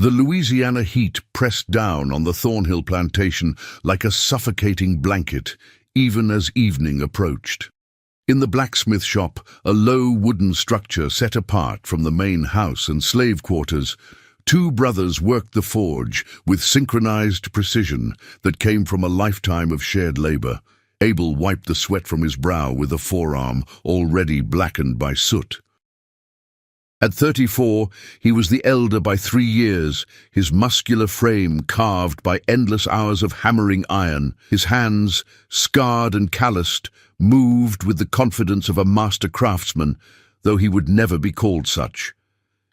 The Louisiana heat pressed down on the Thornhill plantation like a suffocating blanket, even as evening approached. In the blacksmith shop, a low wooden structure set apart from the main house and slave quarters, two brothers worked the forge with synchronized precision that came from a lifetime of shared labor. Abel wiped the sweat from his brow with a forearm already blackened by soot. At 34, he was the elder by 3 years, his muscular frame carved by endless hours of hammering iron, his hands, scarred and calloused, moved with the confidence of a master craftsman, though he would never be called such.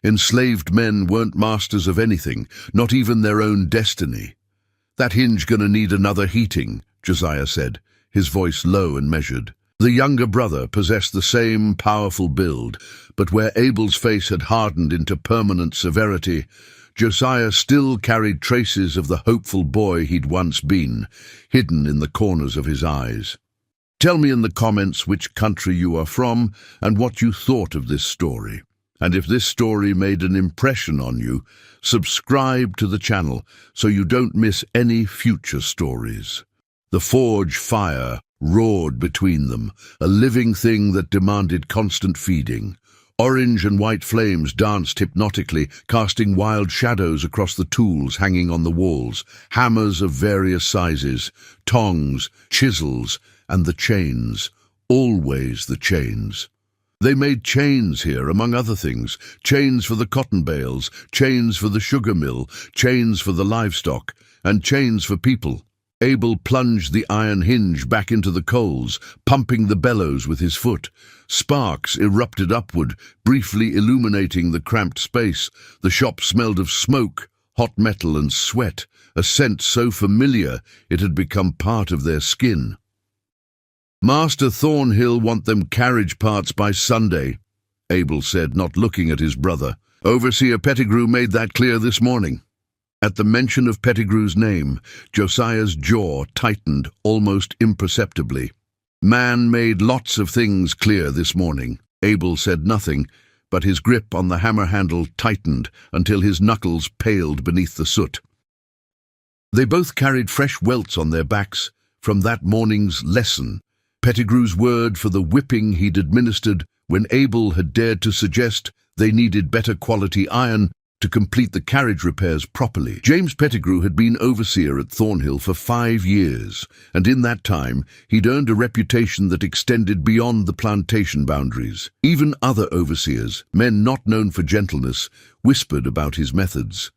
Enslaved men weren't masters of anything, not even their own destiny. "That hinge gonna need another heating," Josiah said, his voice low and measured. The younger brother possessed the same powerful build, but where Abel's face had hardened into permanent severity, Josiah still carried traces of the hopeful boy he'd once been, hidden in the corners of his eyes. Tell me in the comments which country you are from and what you thought of this story. And if this story made an impression on you, subscribe to the channel so you don't miss any future stories. The forge fire roared between them, a living thing that demanded constant feeding. Orange and white flames danced hypnotically, casting wild shadows across the tools hanging on the walls, hammers of various sizes, tongs, chisels, and the chains, always the chains. They made chains here, among other things, chains for the cotton bales, chains for the sugar mill, chains for the livestock, and chains for people. Abel plunged the iron hinge back into the coals, pumping the bellows with his foot. Sparks erupted upward, briefly illuminating the cramped space. The shop smelled of smoke, hot metal and sweat, a scent so familiar it had become part of their skin. "Master Thornhill want them carriage parts by Sunday," Abel said, not looking at his brother. "Overseer Pettigrew made that clear this morning." At the mention of Pettigrew's name, Josiah's jaw tightened almost imperceptibly. "Man made lots of things clear this morning." Abel said nothing, but his grip on the hammer handle tightened until his knuckles paled beneath the soot. They both carried fresh welts on their backs from that morning's lesson, Pettigrew's word for the whipping he'd administered when Abel had dared to suggest they needed better quality iron to complete the carriage repairs properly. James Pettigrew had been overseer at Thornhill for 5 years, and in that time he'd earned a reputation that extended beyond the plantation boundaries. Even other overseers, men not known for gentleness, whispered about his methods.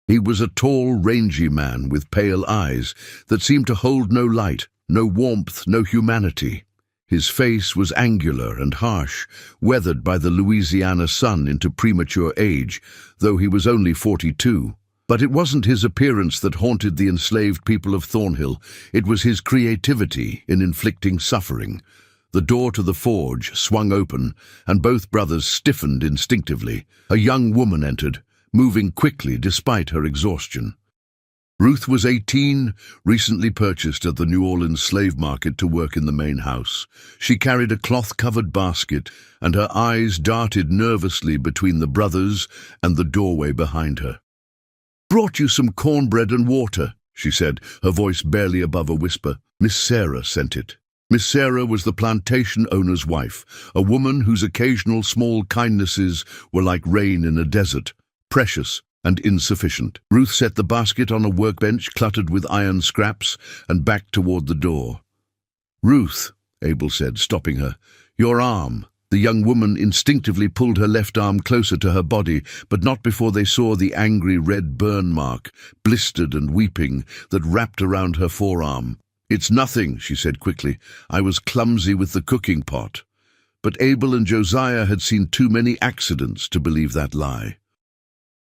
He was a tall, rangy man with pale eyes that seemed to hold no light, no warmth, no humanity. His face was angular and harsh, weathered by the Louisiana sun into premature age, though he was only 42. But it wasn't his appearance that haunted the enslaved people of Thornhill. It was his creativity in inflicting suffering. The door to the forge swung open, and both brothers stiffened instinctively. A young woman entered, moving quickly despite her exhaustion. Ruth was 18, recently purchased at the New Orleans slave market to work in the main house. She carried a cloth-covered basket, and her eyes darted nervously between the brothers and the doorway behind her. "Brought you some cornbread and water," she said, her voice barely above a whisper. "Miss Sarah sent it." Miss Sarah was the plantation owner's wife, a woman whose occasional small kindnesses were like rain in a desert, precious and insufficient. Ruth set the basket on a workbench cluttered with iron scraps and backed toward the door. "Ruth," Abel said, stopping her, "your arm." The young woman instinctively pulled her left arm closer to her body, but not before they saw the angry red burn mark, blistered and weeping, that wrapped around her forearm. "It's nothing," she said quickly. "I was clumsy with the cooking pot." But Abel and Josiah had seen too many accidents to believe that lie.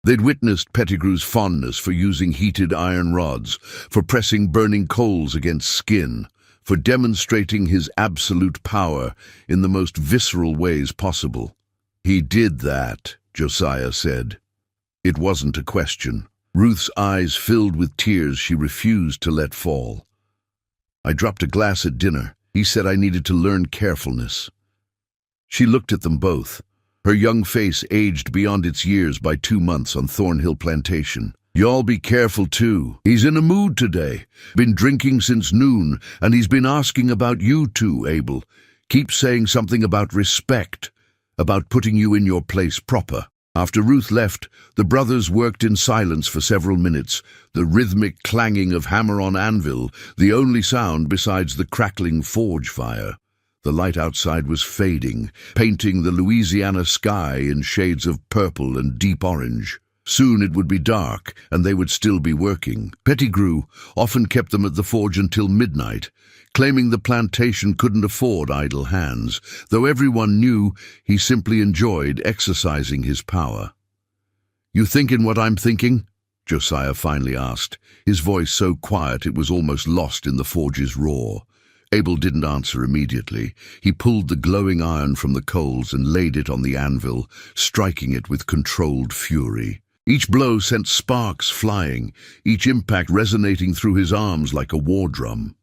They'd witnessed Pettigrew's fondness for using heated iron rods, for pressing burning coals against skin, for demonstrating his absolute power in the most visceral ways possible. "He did that," Josiah said. It wasn't a question. Ruth's eyes filled with tears she refused to let fall. "I dropped a glass at dinner. He said I needed to learn carefulness." She looked at them both. Her young face aged beyond its years by 2 months on Thornhill Plantation. "Y'all be careful too. He's in a mood today. Been drinking since noon, and he's been asking about you two, Abel. Keeps saying something about respect, about putting you in your place proper." After Ruth left, the brothers worked in silence for several minutes, the rhythmic clanging of hammer on anvil, the only sound besides the crackling forge fire. The light outside was fading, painting the Louisiana sky in shades of purple and deep orange. Soon it would be dark, and they would still be working. Pettigrew often kept them at the forge until midnight, claiming the plantation couldn't afford idle hands, though everyone knew he simply enjoyed exercising his power. "You thinking what I'm thinking?" Josiah finally asked, his voice so quiet it was almost lost in the forge's roar. Abel didn't answer immediately. He pulled the glowing iron from the coals and laid it on the anvil, striking it with controlled fury. Each blow sent sparks flying, each impact resonating through his arms like a war drum.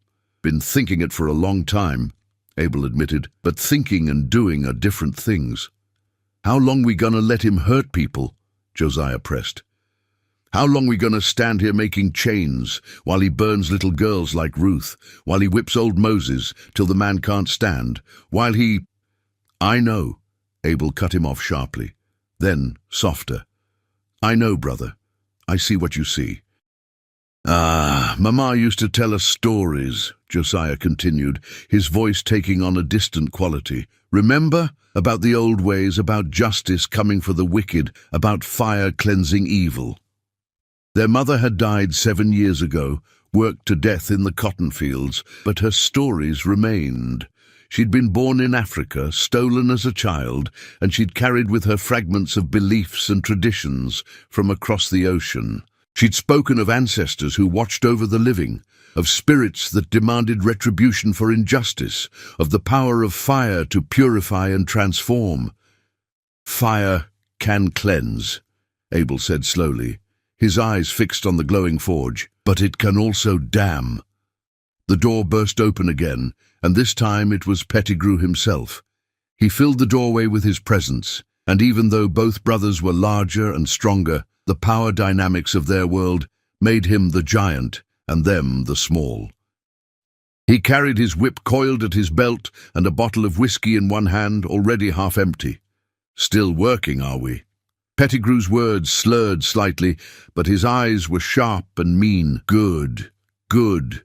"Been thinking it for a long time," Abel admitted, "but thinking and doing are different things." "How long we gonna let him hurt people?" Josiah pressed. "How long we gonna stand here making chains, while he burns little girls like Ruth, while he whips old Moses till the man can't stand, while he—" "I know," Abel cut him off sharply. Then, softer, "I know, brother. I see what you see." Mama used to tell us stories," Josiah continued, his voice taking on a distant quality. "Remember? About the old ways, about justice coming for the wicked, about fire cleansing evil. Their mother had died 7 years ago, worked to death in the cotton fields, but her stories remained. She'd been born in Africa, stolen as a child, and she'd carried with her fragments of beliefs and traditions from across the ocean. She'd spoken of ancestors who watched over the living, of spirits that demanded retribution for injustice, of the power of fire to purify and transform. "Fire can cleanse," Abel said slowly, his eyes fixed on the glowing forge, "but it can also damn." The door burst open again, and this time it was Pettigrew himself. He filled the doorway with his presence, and even though both brothers were larger and stronger, the power dynamics of their world made him the giant and them the small. He carried his whip coiled at his belt and a bottle of whiskey in one hand, already half empty. "Still working, are we?" Pettigrew's words slurred slightly, but his eyes were sharp and mean. "Good, good.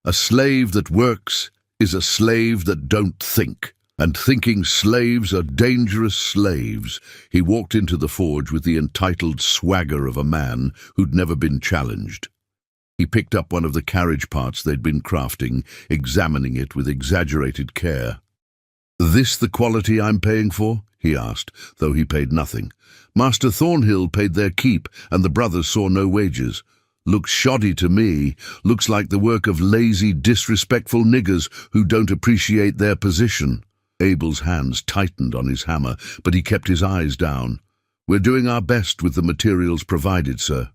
A slave that works is a slave that don't think. And thinking slaves are dangerous slaves." He walked into the forge with the entitled swagger of a man who'd never been challenged. He picked up one of the carriage parts they'd been crafting, examining it with exaggerated care. "This the quality I'm paying for?" he asked, though he paid nothing. "Master Thornhill paid their keep, and the brothers saw no wages. Looks shoddy to me. Looks like the work of lazy, disrespectful niggers who don't appreciate their position." Abel's hands tightened on his hammer, but he kept his eyes down. "We're doing our best with the materials provided, sir."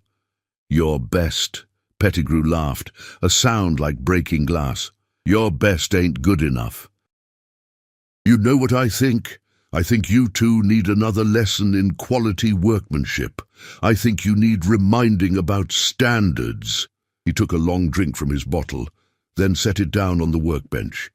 "Your best?" Pettigrew laughed, a sound like breaking glass. "Your best ain't good enough." "You know what I think? I think you two need another lesson in quality workmanship. I think you need reminding about standards." He took a long drink from his bottle, then set it down on the workbench.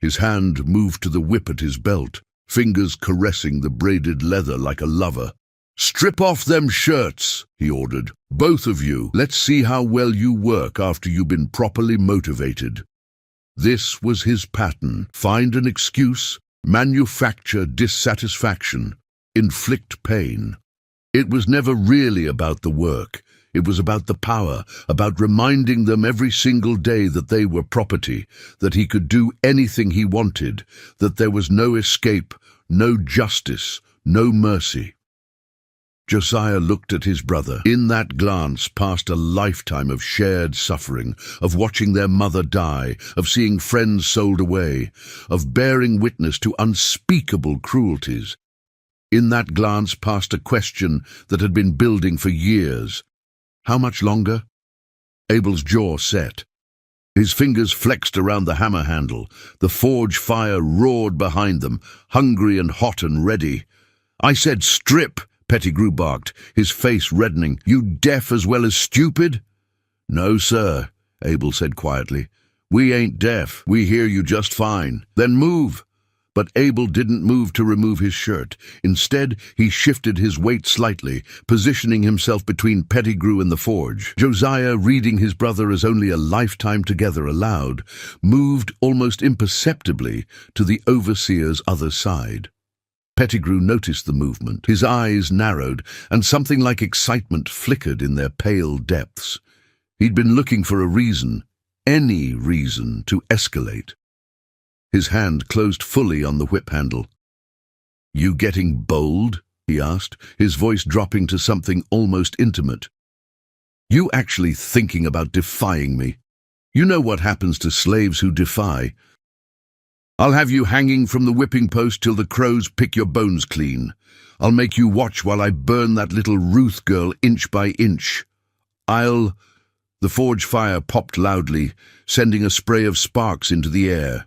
His hand moved to the whip at his belt, fingers caressing the braided leather like a lover. "Strip off them shirts," he ordered. "Both of you. Let's see how well you work after you've been properly motivated." This was his pattern. Find an excuse, manufacture dissatisfaction, inflict pain. It was never really about the work. It was about the power, about reminding them every single day that they were property, that he could do anything he wanted, that there was no escape, no justice, no mercy. Josiah looked at his brother. In that glance passed a lifetime of shared suffering, of watching their mother die, of seeing friends sold away, of bearing witness to unspeakable cruelties. In that glance passed a question that had been building for years. How much longer? Abel's jaw set. His fingers flexed around the hammer handle. The forge fire roared behind them, hungry and hot and ready. I said strip, Pettigrew barked, his face reddening. You deaf as well as stupid? No, sir, Abel said quietly. We ain't deaf. We hear you just fine. Then move. But Abel didn't move to remove his shirt. Instead, he shifted his weight slightly, positioning himself between Pettigrew and the forge. Josiah, reading his brother as only a lifetime together allowed, moved almost imperceptibly to the overseer's other side. Pettigrew noticed the movement. His eyes narrowed, and something like excitement flickered in their pale depths. He'd been looking for a reason, any reason, to escalate. His hand closed fully on the whip handle. You getting bold? He asked, his voice dropping to something almost intimate. You actually thinking about defying me? You know what happens to slaves who defy. I'll have you hanging from the whipping post till the crows pick your bones clean. I'll make you watch while I burn that little Ruth girl inch by inch. The forge fire popped loudly, sending a spray of sparks into the air.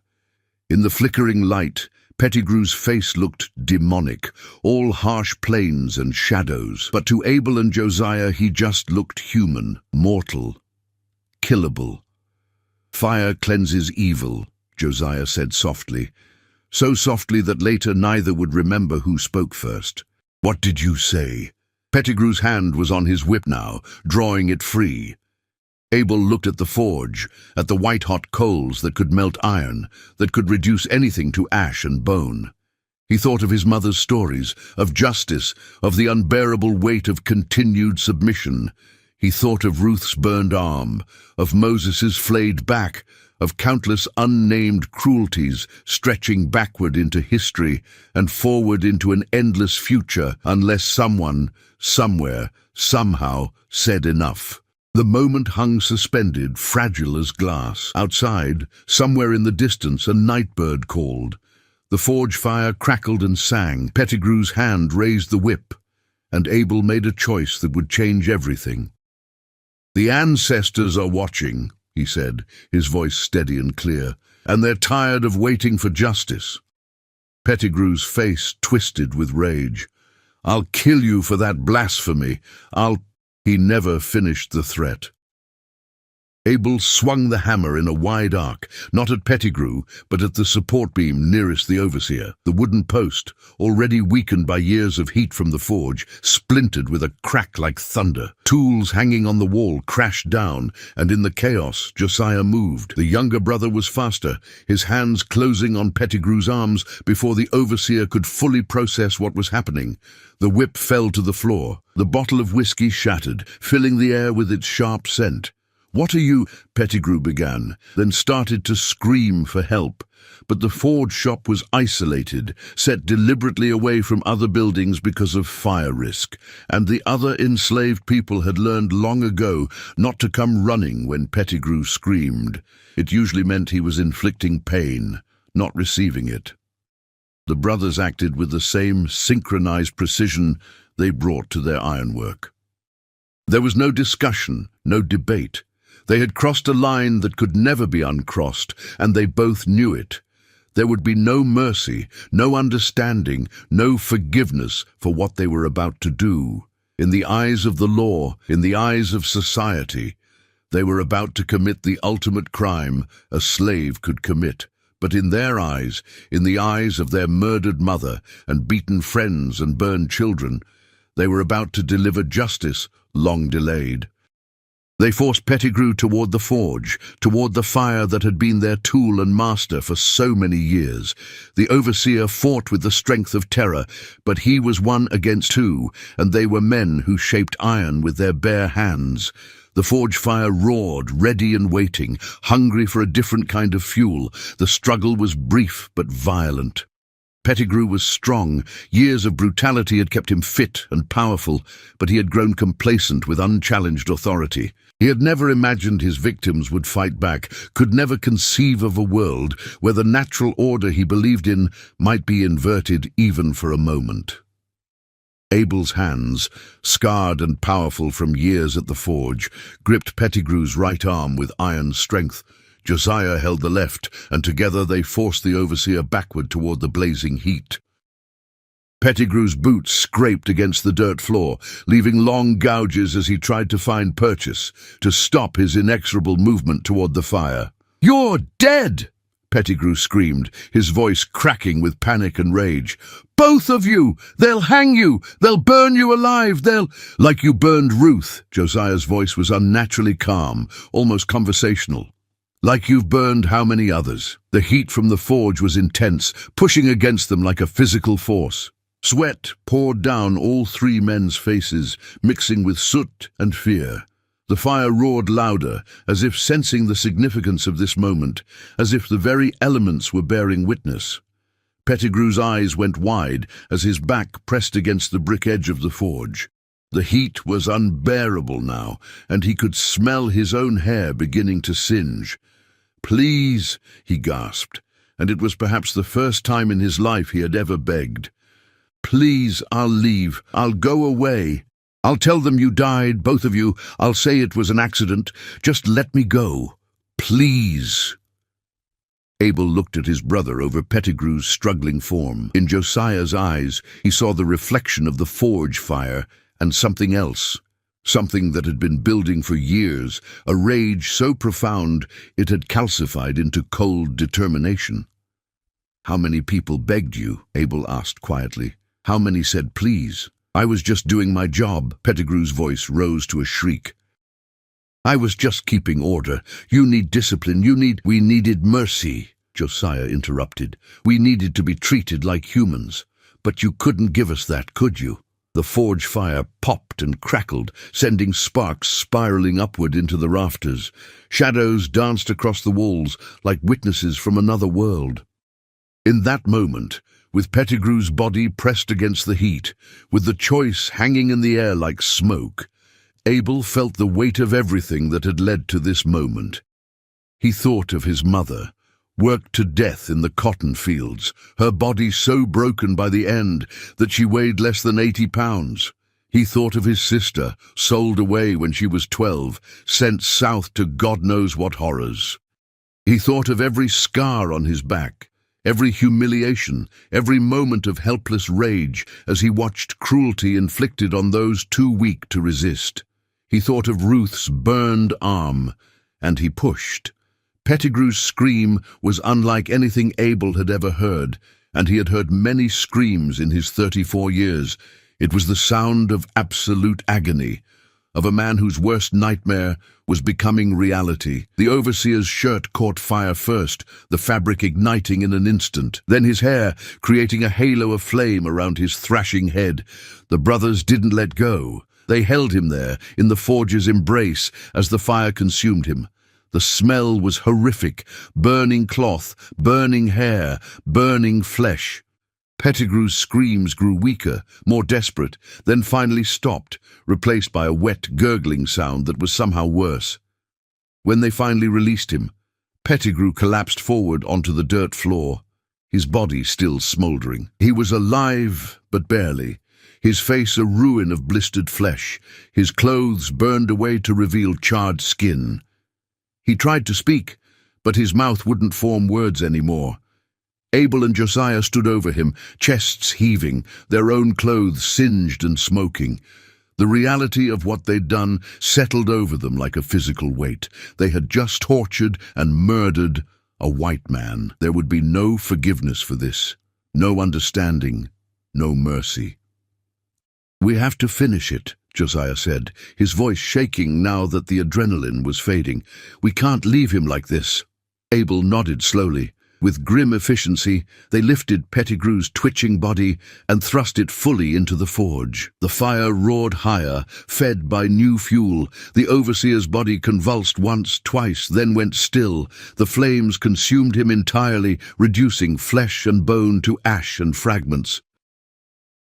In the flickering light, Pettigrew's face looked demonic, all harsh planes and shadows. But to Abel and Josiah he just looked human, mortal, killable. Fire cleanses evil, Josiah said softly, so softly that later neither would remember who spoke first. What did you say? Pettigrew's hand was on his whip now, drawing it free. Abel looked at the forge, at the white-hot coals that could melt iron, that could reduce anything to ash and bone. He thought of his mother's stories, of justice, of the unbearable weight of continued submission. He thought of Ruth's burned arm, of Moses's flayed back, of countless unnamed cruelties stretching backward into history and forward into an endless future unless someone, somewhere, somehow said enough. The moment hung suspended, fragile as glass. Outside, somewhere in the distance, a nightbird called. The forge fire crackled and sang. Pettigrew's hand raised the whip, and Abel made a choice that would change everything. The ancestors are watching, he said, his voice steady and clear, and they're tired of waiting for justice. Pettigrew's face twisted with rage. I'll kill you for that blasphemy. He never finished the threat. Abel swung the hammer in a wide arc, not at Pettigrew, but at the support beam nearest the overseer. The wooden post, already weakened by years of heat from the forge, splintered with a crack like thunder. Tools hanging on the wall crashed down, and in the chaos, Josiah moved. The younger brother was faster, his hands closing on Pettigrew's arms before the overseer could fully process what was happening. The whip fell to the floor. The bottle of whiskey shattered, filling the air with its sharp scent. What are you? Pettigrew began, then started to scream for help. But the forge shop was isolated, set deliberately away from other buildings because of fire risk, and the other enslaved people had learned long ago not to come running when Pettigrew screamed. It usually meant he was inflicting pain, not receiving it. The brothers acted with the same synchronized precision they brought to their ironwork. There was no discussion, no debate. They had crossed a line that could never be uncrossed, and they both knew it. There would be no mercy, no understanding, no forgiveness for what they were about to do. In the eyes of the law, in the eyes of society, they were about to commit the ultimate crime a slave could commit. But in their eyes, in the eyes of their murdered mother and beaten friends and burned children, they were about to deliver justice long delayed. They forced Pettigrew toward the forge, toward the fire that had been their tool and master for so many years. The overseer fought with the strength of terror, but he was one against two, and they were men who shaped iron with their bare hands. The forge fire roared, ready and waiting, hungry for a different kind of fuel. The struggle was brief but violent. Pettigrew was strong. Years of brutality had kept him fit and powerful, but he had grown complacent with unchallenged authority. He had never imagined his victims would fight back, could never conceive of a world where the natural order he believed in might be inverted even for a moment. Abel's hands, scarred and powerful from years at the forge, gripped Pettigrew's right arm with iron strength. Josiah held the left, and together they forced the overseer backward toward the blazing heat. Pettigrew's boots scraped against the dirt floor, leaving long gouges as he tried to find purchase, to stop his inexorable movement toward the fire. "You're dead!" Pettigrew screamed, his voice cracking with panic and rage. "Both of you! They'll hang you! They'll burn you alive! They'll—" "Like you burned Ruth." Josiah's voice was unnaturally calm, almost conversational. "Like you've burned how many others?" The heat from the forge was intense, pushing against them like a physical force. Sweat poured down all three men's faces, mixing with soot and fear. The fire roared louder, as if sensing the significance of this moment, as if the very elements were bearing witness. Pettigrew's eyes went wide as his back pressed against the brick edge of the forge. The heat was unbearable now, and he could smell his own hair beginning to singe. "Please," he gasped, and it was perhaps the first time in his life he had ever begged. "Please, I'll leave. I'll go away. I'll tell them you died, both of you. I'll say it was an accident. Just let me go. Please." Abel looked at his brother over Pettigrew's struggling form. In Josiah's eyes, he saw the reflection of the forge fire and something else. Something that had been building for years, a rage so profound it had calcified into cold determination. "How many people begged you?" Abel asked quietly. "How many said please?" "I was just doing my job." Pettigrew's voice rose to a shriek. "I was just keeping order. You need discipline. We needed mercy," Josiah interrupted. "We needed to be treated like humans. But you couldn't give us that, could you?" The forge fire popped and crackled, sending sparks spiraling upward into the rafters. Shadows danced across the walls like witnesses from another world. In that moment, with Pettigrew's body pressed against the heat, with the choice hanging in the air like smoke, Abel felt the weight of everything that had led to this moment. He thought of his mother, worked to death in the cotton fields, her body so broken by the end that she weighed less than 80 pounds. He thought of his sister, sold away when she was 12, sent south to God knows what horrors. He thought of every scar on his back, every humiliation, every moment of helpless rage as he watched cruelty inflicted on those too weak to resist. He thought of Ruth's burned arm, and he pushed. Pettigrew's scream was unlike anything Abel had ever heard, and he had heard many screams in his 34 years. It was the sound of absolute agony, of a man whose worst nightmare was becoming reality. The overseer's shirt caught fire first, the fabric igniting in an instant, then his hair creating a halo of flame around his thrashing head. The brothers didn't let go. They held him there, in the forge's embrace, as the fire consumed him. The smell was horrific, burning cloth, burning hair, burning flesh. Pettigrew's screams grew weaker, more desperate, then finally stopped, replaced by a wet, gurgling sound that was somehow worse. When they finally released him, Pettigrew collapsed forward onto the dirt floor, his body still smouldering. He was alive, but barely, his face a ruin of blistered flesh, his clothes burned away to reveal charred skin. He tried to speak, but his mouth wouldn't form words anymore. Abel and Josiah stood over him, chests heaving, their own clothes singed and smoking. The reality of what they'd done settled over them like a physical weight. They had just tortured and murdered a white man. There would be no forgiveness for this, no understanding, no mercy. "We have to finish it," Josiah said, his voice shaking now that the adrenaline was fading. "We can't leave him like this." Abel nodded slowly. With grim efficiency, they lifted Pettigrew's twitching body and thrust it fully into the forge. The fire roared higher, fed by new fuel. The overseer's body convulsed once, twice, then went still. The flames consumed him entirely, reducing flesh and bone to ash and fragments.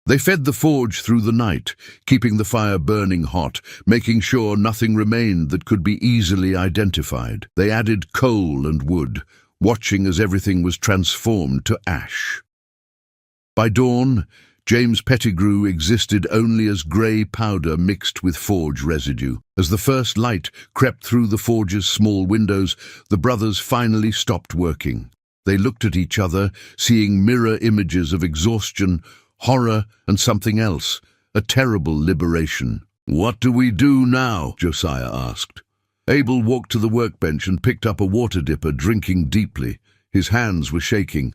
They fed the forge through the night, keeping the fire burning hot, making sure nothing remained that could be easily identified. They added coal and wood, watching as everything was transformed to ash. By dawn, James Pettigrew existed only as grey powder mixed with forge residue. As the first light crept through the forge's small windows, the brothers finally stopped working. They looked at each other, seeing mirror images of exhaustion, horror, and something else, a terrible liberation. "What do we do now?" Josiah asked. Abel walked to the workbench and picked up a water dipper, drinking deeply. His hands were shaking.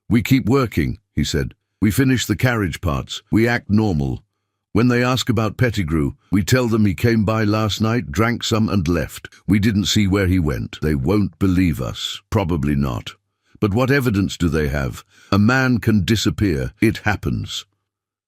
"We keep working," he said. "We finish the carriage parts. We act normal. When they ask about Pettigrew, we tell them he came by last night, drank some and left. We didn't see where he went. They won't believe us. Probably not. But what evidence do they have? A man can disappear. It happens."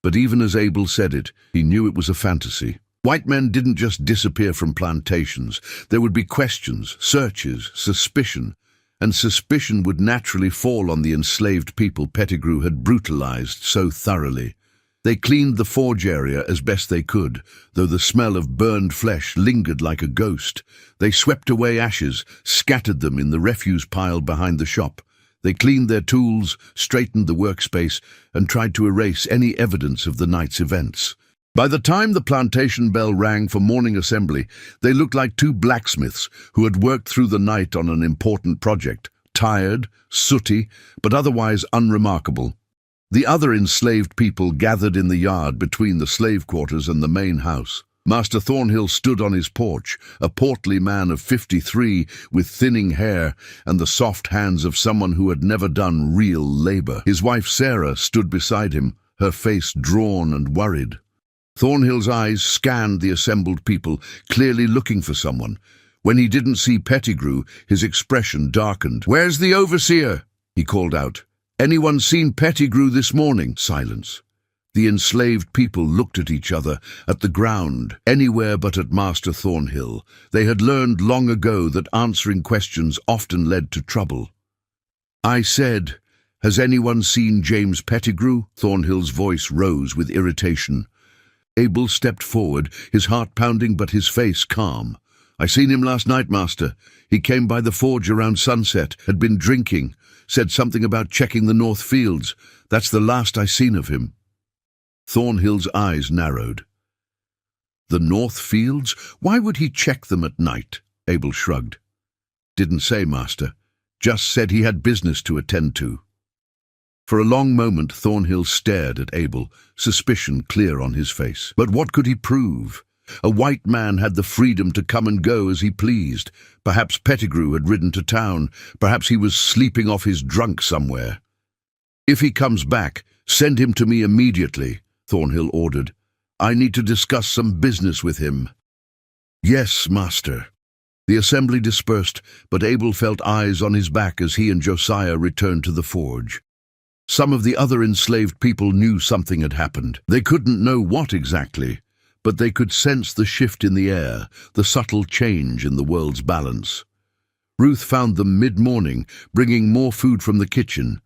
But even as Abel said it, he knew it was a fantasy. White men didn't just disappear from plantations. There would be questions, searches, suspicion, and suspicion would naturally fall on the enslaved people Pettigrew had brutalized so thoroughly. They cleaned the forge area as best they could, though the smell of burned flesh lingered like a ghost. They swept away ashes, scattered them in the refuse pile behind the shop. They cleaned their tools, straightened the workspace, and tried to erase any evidence of the night's events. By the time the plantation bell rang for morning assembly, they looked like two blacksmiths who had worked through the night on an important project, tired, sooty, but otherwise unremarkable. The other enslaved people gathered in the yard between the slave quarters and the main house. Master Thornhill stood on his porch, a portly man of 53 with thinning hair and the soft hands of someone who had never done real labor. His wife Sarah stood beside him, her face drawn and worried. Thornhill's eyes scanned the assembled people, clearly looking for someone. When he didn't see Pettigrew, his expression darkened. "Where's the overseer?" he called out. "Anyone seen Pettigrew this morning?" Silence. The enslaved people looked at each other, at the ground, anywhere but at Master Thornhill. They had learned long ago that answering questions often led to trouble. "I said, has anyone seen James Pettigrew?" Thornhill's voice rose with irritation. Abel stepped forward, his heart pounding but his face calm. "I seen him last night, Master. He came by the forge around sunset, had been drinking, said something about checking the north fields. That's the last I seen of him." Thornhill's eyes narrowed. "The north fields? Why would he check them at night?" Abel shrugged. "Didn't say, Master. Just said he had business to attend to." For a long moment Thornhill stared at Abel, suspicion clear on his face. But what could he prove? A white man had the freedom to come and go as he pleased. Perhaps Pettigrew had ridden to town. Perhaps he was sleeping off his drunk somewhere. "If he comes back, send him to me immediately," Thornhill ordered. "I need to discuss some business with him." "Yes, Master." The assembly dispersed, but Abel felt eyes on his back as he and Josiah returned to the forge. Some of the other enslaved people knew something had happened. They couldn't know what exactly, but they could sense the shift in the air, the subtle change in the world's balance. Ruth found them mid-morning, bringing more food from the kitchen.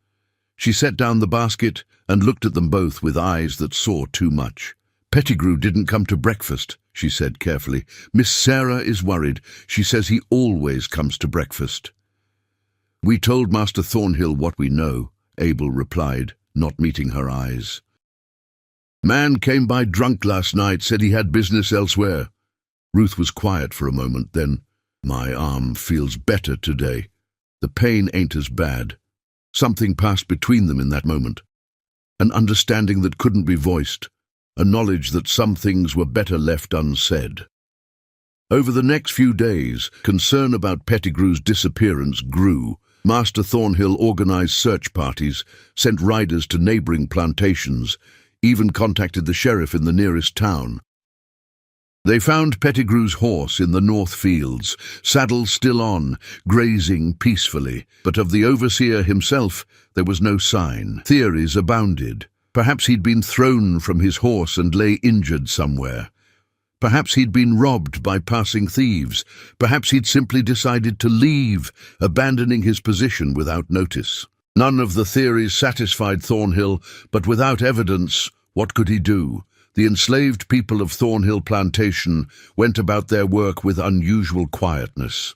She set down the basket and looked at them both with eyes that saw too much. "Pettigrew didn't come to breakfast," she said carefully. "Miss Sarah is worried. She says he always comes to breakfast." "We told Master Thornhill what we know," Abel replied, not meeting her eyes. "Man came by drunk last night, said he had business elsewhere." Ruth was quiet for a moment, then, "My arm feels better today. The pain ain't as bad." Something passed between them in that moment. An understanding that couldn't be voiced, a knowledge that some things were better left unsaid. Over the next few days, concern about Pettigrew's disappearance grew. Master Thornhill organized search parties, sent riders to neighboring plantations, even contacted the sheriff in the nearest town. They found Pettigrew's horse in the north fields, saddle still on, grazing peacefully, but of the overseer himself there was no sign. Theories abounded. Perhaps he'd been thrown from his horse and lay injured somewhere. Perhaps he'd been robbed by passing thieves. Perhaps he'd simply decided to leave, abandoning his position without notice. None of the theories satisfied Thornhill, but without evidence, what could he do? The enslaved people of Thornhill Plantation went about their work with unusual quietness.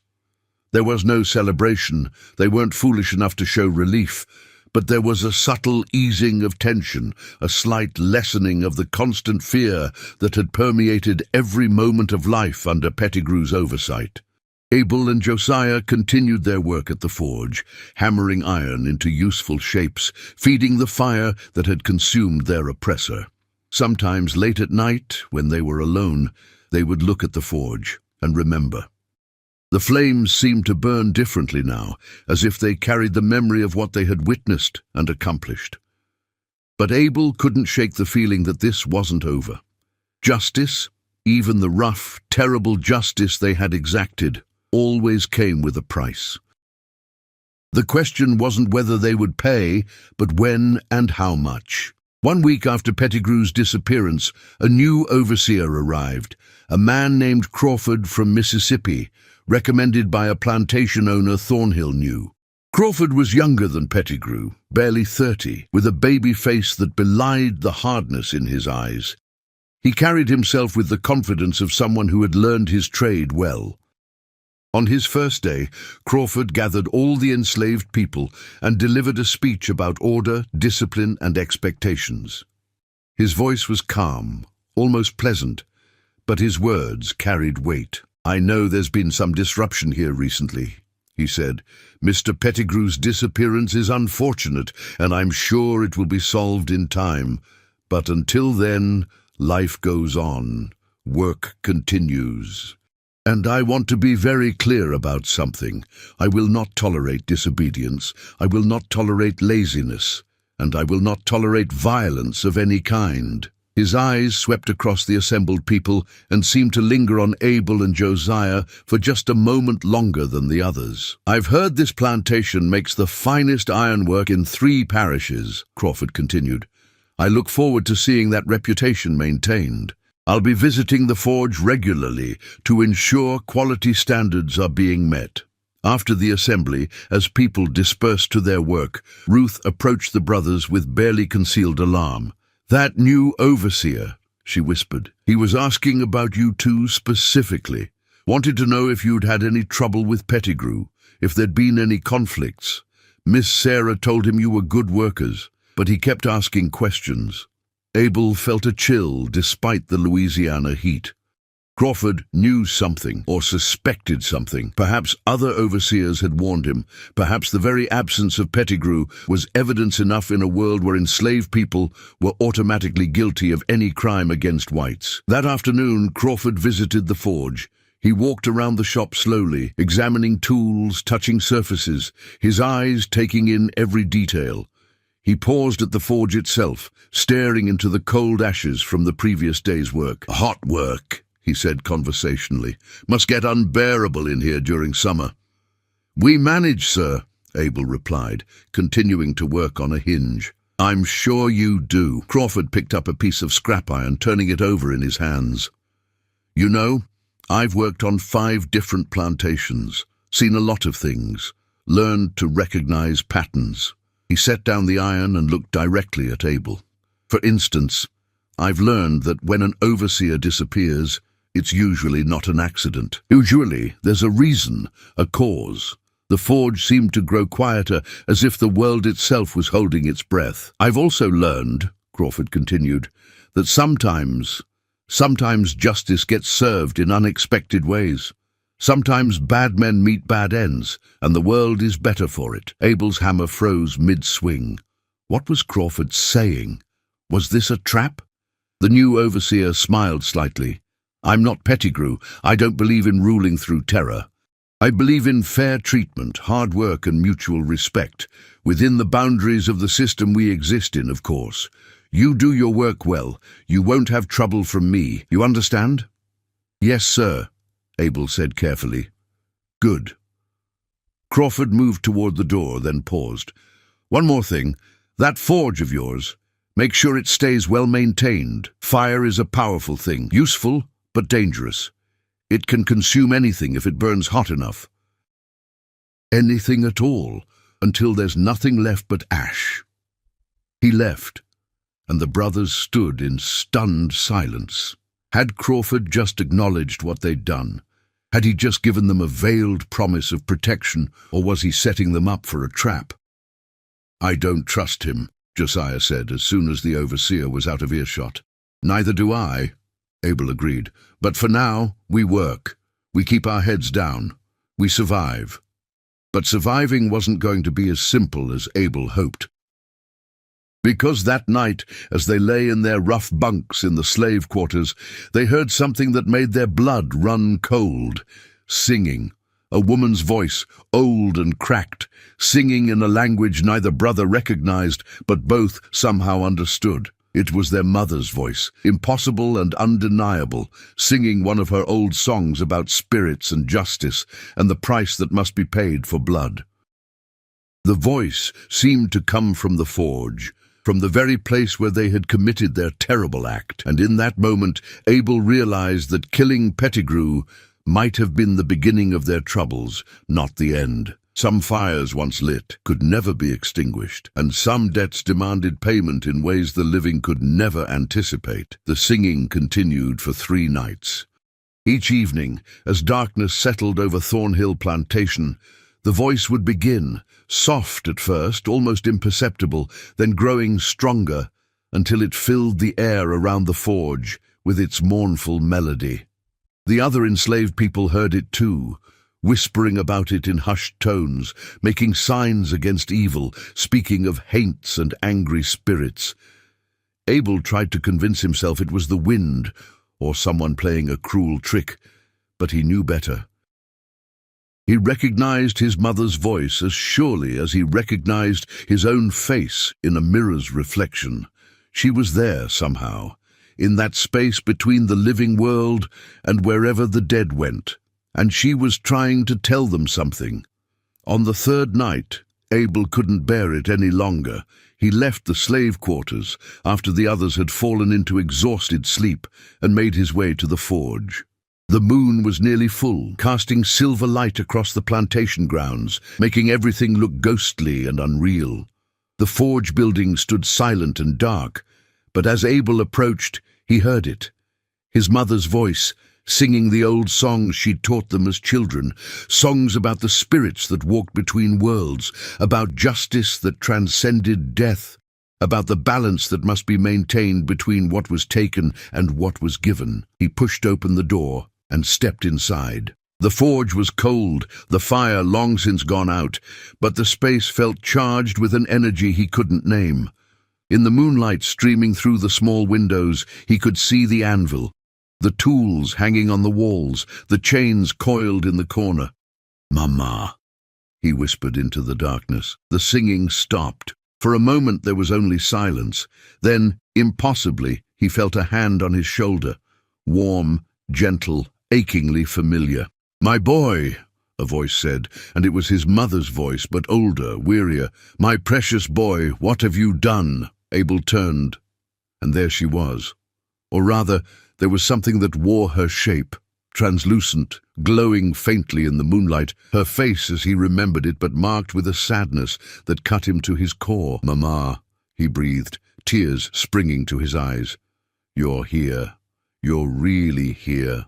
There was no celebration. They weren't foolish enough to show relief. But there was a subtle easing of tension, a slight lessening of the constant fear that had permeated every moment of life under Pettigrew's oversight. Abel and Josiah continued their work at the forge, hammering iron into useful shapes, feeding the fire that had consumed their oppressor. Sometimes late at night, when they were alone, they would look at the forge and remember. The flames seemed to burn differently now, as if they carried the memory of what they had witnessed and accomplished. But Abel couldn't shake the feeling that this wasn't over. Justice, even the rough, terrible justice they had exacted, always came with a price. The question wasn't whether they would pay, but when and how much. 1 week after Pettigrew's disappearance, a new overseer arrived, a man named Crawford from Mississippi, recommended by a plantation owner Thornhill knew. Crawford was younger than Pettigrew, barely 30, with a baby face that belied the hardness in his eyes. He carried himself with the confidence of someone who had learned his trade well. On his first day, Crawford gathered all the enslaved people and delivered a speech about order, discipline, and expectations. His voice was calm, almost pleasant, but his words carried weight. "I know there's been some disruption here recently," he said. "Mr. Pettigrew's disappearance is unfortunate, and I'm sure it will be solved in time. But until then, life goes on. Work continues. And I want to be very clear about something. I will not tolerate disobedience. I will not tolerate laziness. And I will not tolerate violence of any kind." His eyes swept across the assembled people and seemed to linger on Abel and Josiah for just a moment longer than the others. "I've heard this plantation makes the finest ironwork in 3 parishes," Crawford continued. "I look forward to seeing that reputation maintained. I'll be visiting the forge regularly to ensure quality standards are being met." After the assembly, as people dispersed to their work, Ruth approached the brothers with barely concealed alarm. "That new overseer," she whispered. "He was asking about you two specifically. Wanted to know if you'd had any trouble with Pettigrew, if there'd been any conflicts. Miss Sarah told him you were good workers, but he kept asking questions." Abel felt a chill despite the Louisiana heat. Crawford knew something, or suspected something. Perhaps other overseers had warned him. Perhaps the very absence of Pettigrew was evidence enough in a world where enslaved people were automatically guilty of any crime against whites. That afternoon, Crawford visited the forge. He walked around the shop slowly, examining tools, touching surfaces, his eyes taking in every detail. He paused at the forge itself, staring into the cold ashes from the previous day's work. "Hot work," he said conversationally. "Must get unbearable in here during summer." "We manage, sir," Abel replied, continuing to work on a hinge. "I'm sure you do." Crawford picked up a piece of scrap iron, turning it over in his hands. "You know, I've worked on 5 different plantations, seen a lot of things, learned to recognize patterns." He set down the iron and looked directly at Abel. "For instance, I've learned that when an overseer disappears, it's usually not an accident. Usually, there's a reason, a cause. The forge seemed to grow quieter, as if the world itself was holding its breath. I've also learned," Crawford continued, "that sometimes justice gets served in unexpected ways. Sometimes bad men meet bad ends, and the world is better for it." Abel's hammer froze mid-swing. What was Crawford saying? Was this a trap? The new overseer smiled slightly. "I'm not Pettigrew. I don't believe in ruling through terror. I believe in fair treatment, hard work, and mutual respect, within the boundaries of the system we exist in, of course. You do your work well. You won't have trouble from me. You understand?" "Yes, sir," Abel said carefully. "Good." Crawford moved toward the door, then paused. "One more thing. That forge of yours, make sure it stays well maintained. Fire is a powerful thing, useful but dangerous. It can consume anything if it burns hot enough. Anything at all, until there's nothing left but ash." He left, and the brothers stood in stunned silence. Had Crawford just acknowledged what they'd done? Had he just given them a veiled promise of protection, or was he setting them up for a trap? "I don't trust him," Josiah said as soon as the overseer was out of earshot. "Neither do I," Abel agreed. "But for now, we work. We keep our heads down. We survive. But surviving wasn't going to be as simple as Abel hoped. Because that night, as they lay in their rough bunks in the slave quarters, they heard something that made their blood run cold. Singing. A woman's voice, old and cracked, singing in a language neither brother recognized, but both somehow understood. It was their mother's voice, impossible and undeniable, singing one of her old songs about spirits and justice and the price that must be paid for blood. The voice seemed to come from the forge, from the very place where they had committed their terrible act, and in that moment Abel realized that killing Pettigrew might have been the beginning of their troubles, not the end. Some fires once lit could never be extinguished, and some debts demanded payment in ways the living could never anticipate. The singing continued for 3 nights. Each evening, as darkness settled over Thornhill Plantation, the voice would begin, soft at first, almost imperceptible, then growing stronger until it filled the air around the forge with its mournful melody. The other enslaved people heard it too, whispering about it in hushed tones, making signs against evil, speaking of haints and angry spirits. Abel tried to convince himself it was the wind or someone playing a cruel trick, but he knew better. He recognized his mother's voice as surely as he recognized his own face in a mirror's reflection. She was there somehow, in that space between the living world and wherever the dead went, and she was trying to tell them something. On the 3rd night, Abel couldn't bear it any longer. He left the slave quarters after the others had fallen into exhausted sleep and made his way to the forge. The moon was nearly full, casting silver light across the plantation grounds, making everything look ghostly and unreal. The forge building stood silent and dark, but as Abel approached, he heard it. His mother's voice, singing the old songs she'd taught them as children, songs about the spirits that walked between worlds, about justice that transcended death, about the balance that must be maintained between what was taken and what was given. He pushed open the door and stepped inside. The forge was cold, the fire long since gone out, but the space felt charged with an energy he couldn't name. In the moonlight streaming through the small windows, he could see the anvil, the tools hanging on the walls, the chains coiled in the corner. "Mama," he whispered into the darkness. The singing stopped. For a moment there was only silence. Then, impossibly, he felt a hand on his shoulder, warm, gentle, achingly familiar. "My boy," a voice said, and it was his mother's voice, but older, wearier. "My precious boy, what have you done?" Abel turned, and there she was. Or rather, there was something that wore her shape, translucent, glowing faintly in the moonlight, her face as he remembered it, but marked with a sadness that cut him to his core. "Mama," he breathed, tears springing to his eyes. "You're here. You're really here."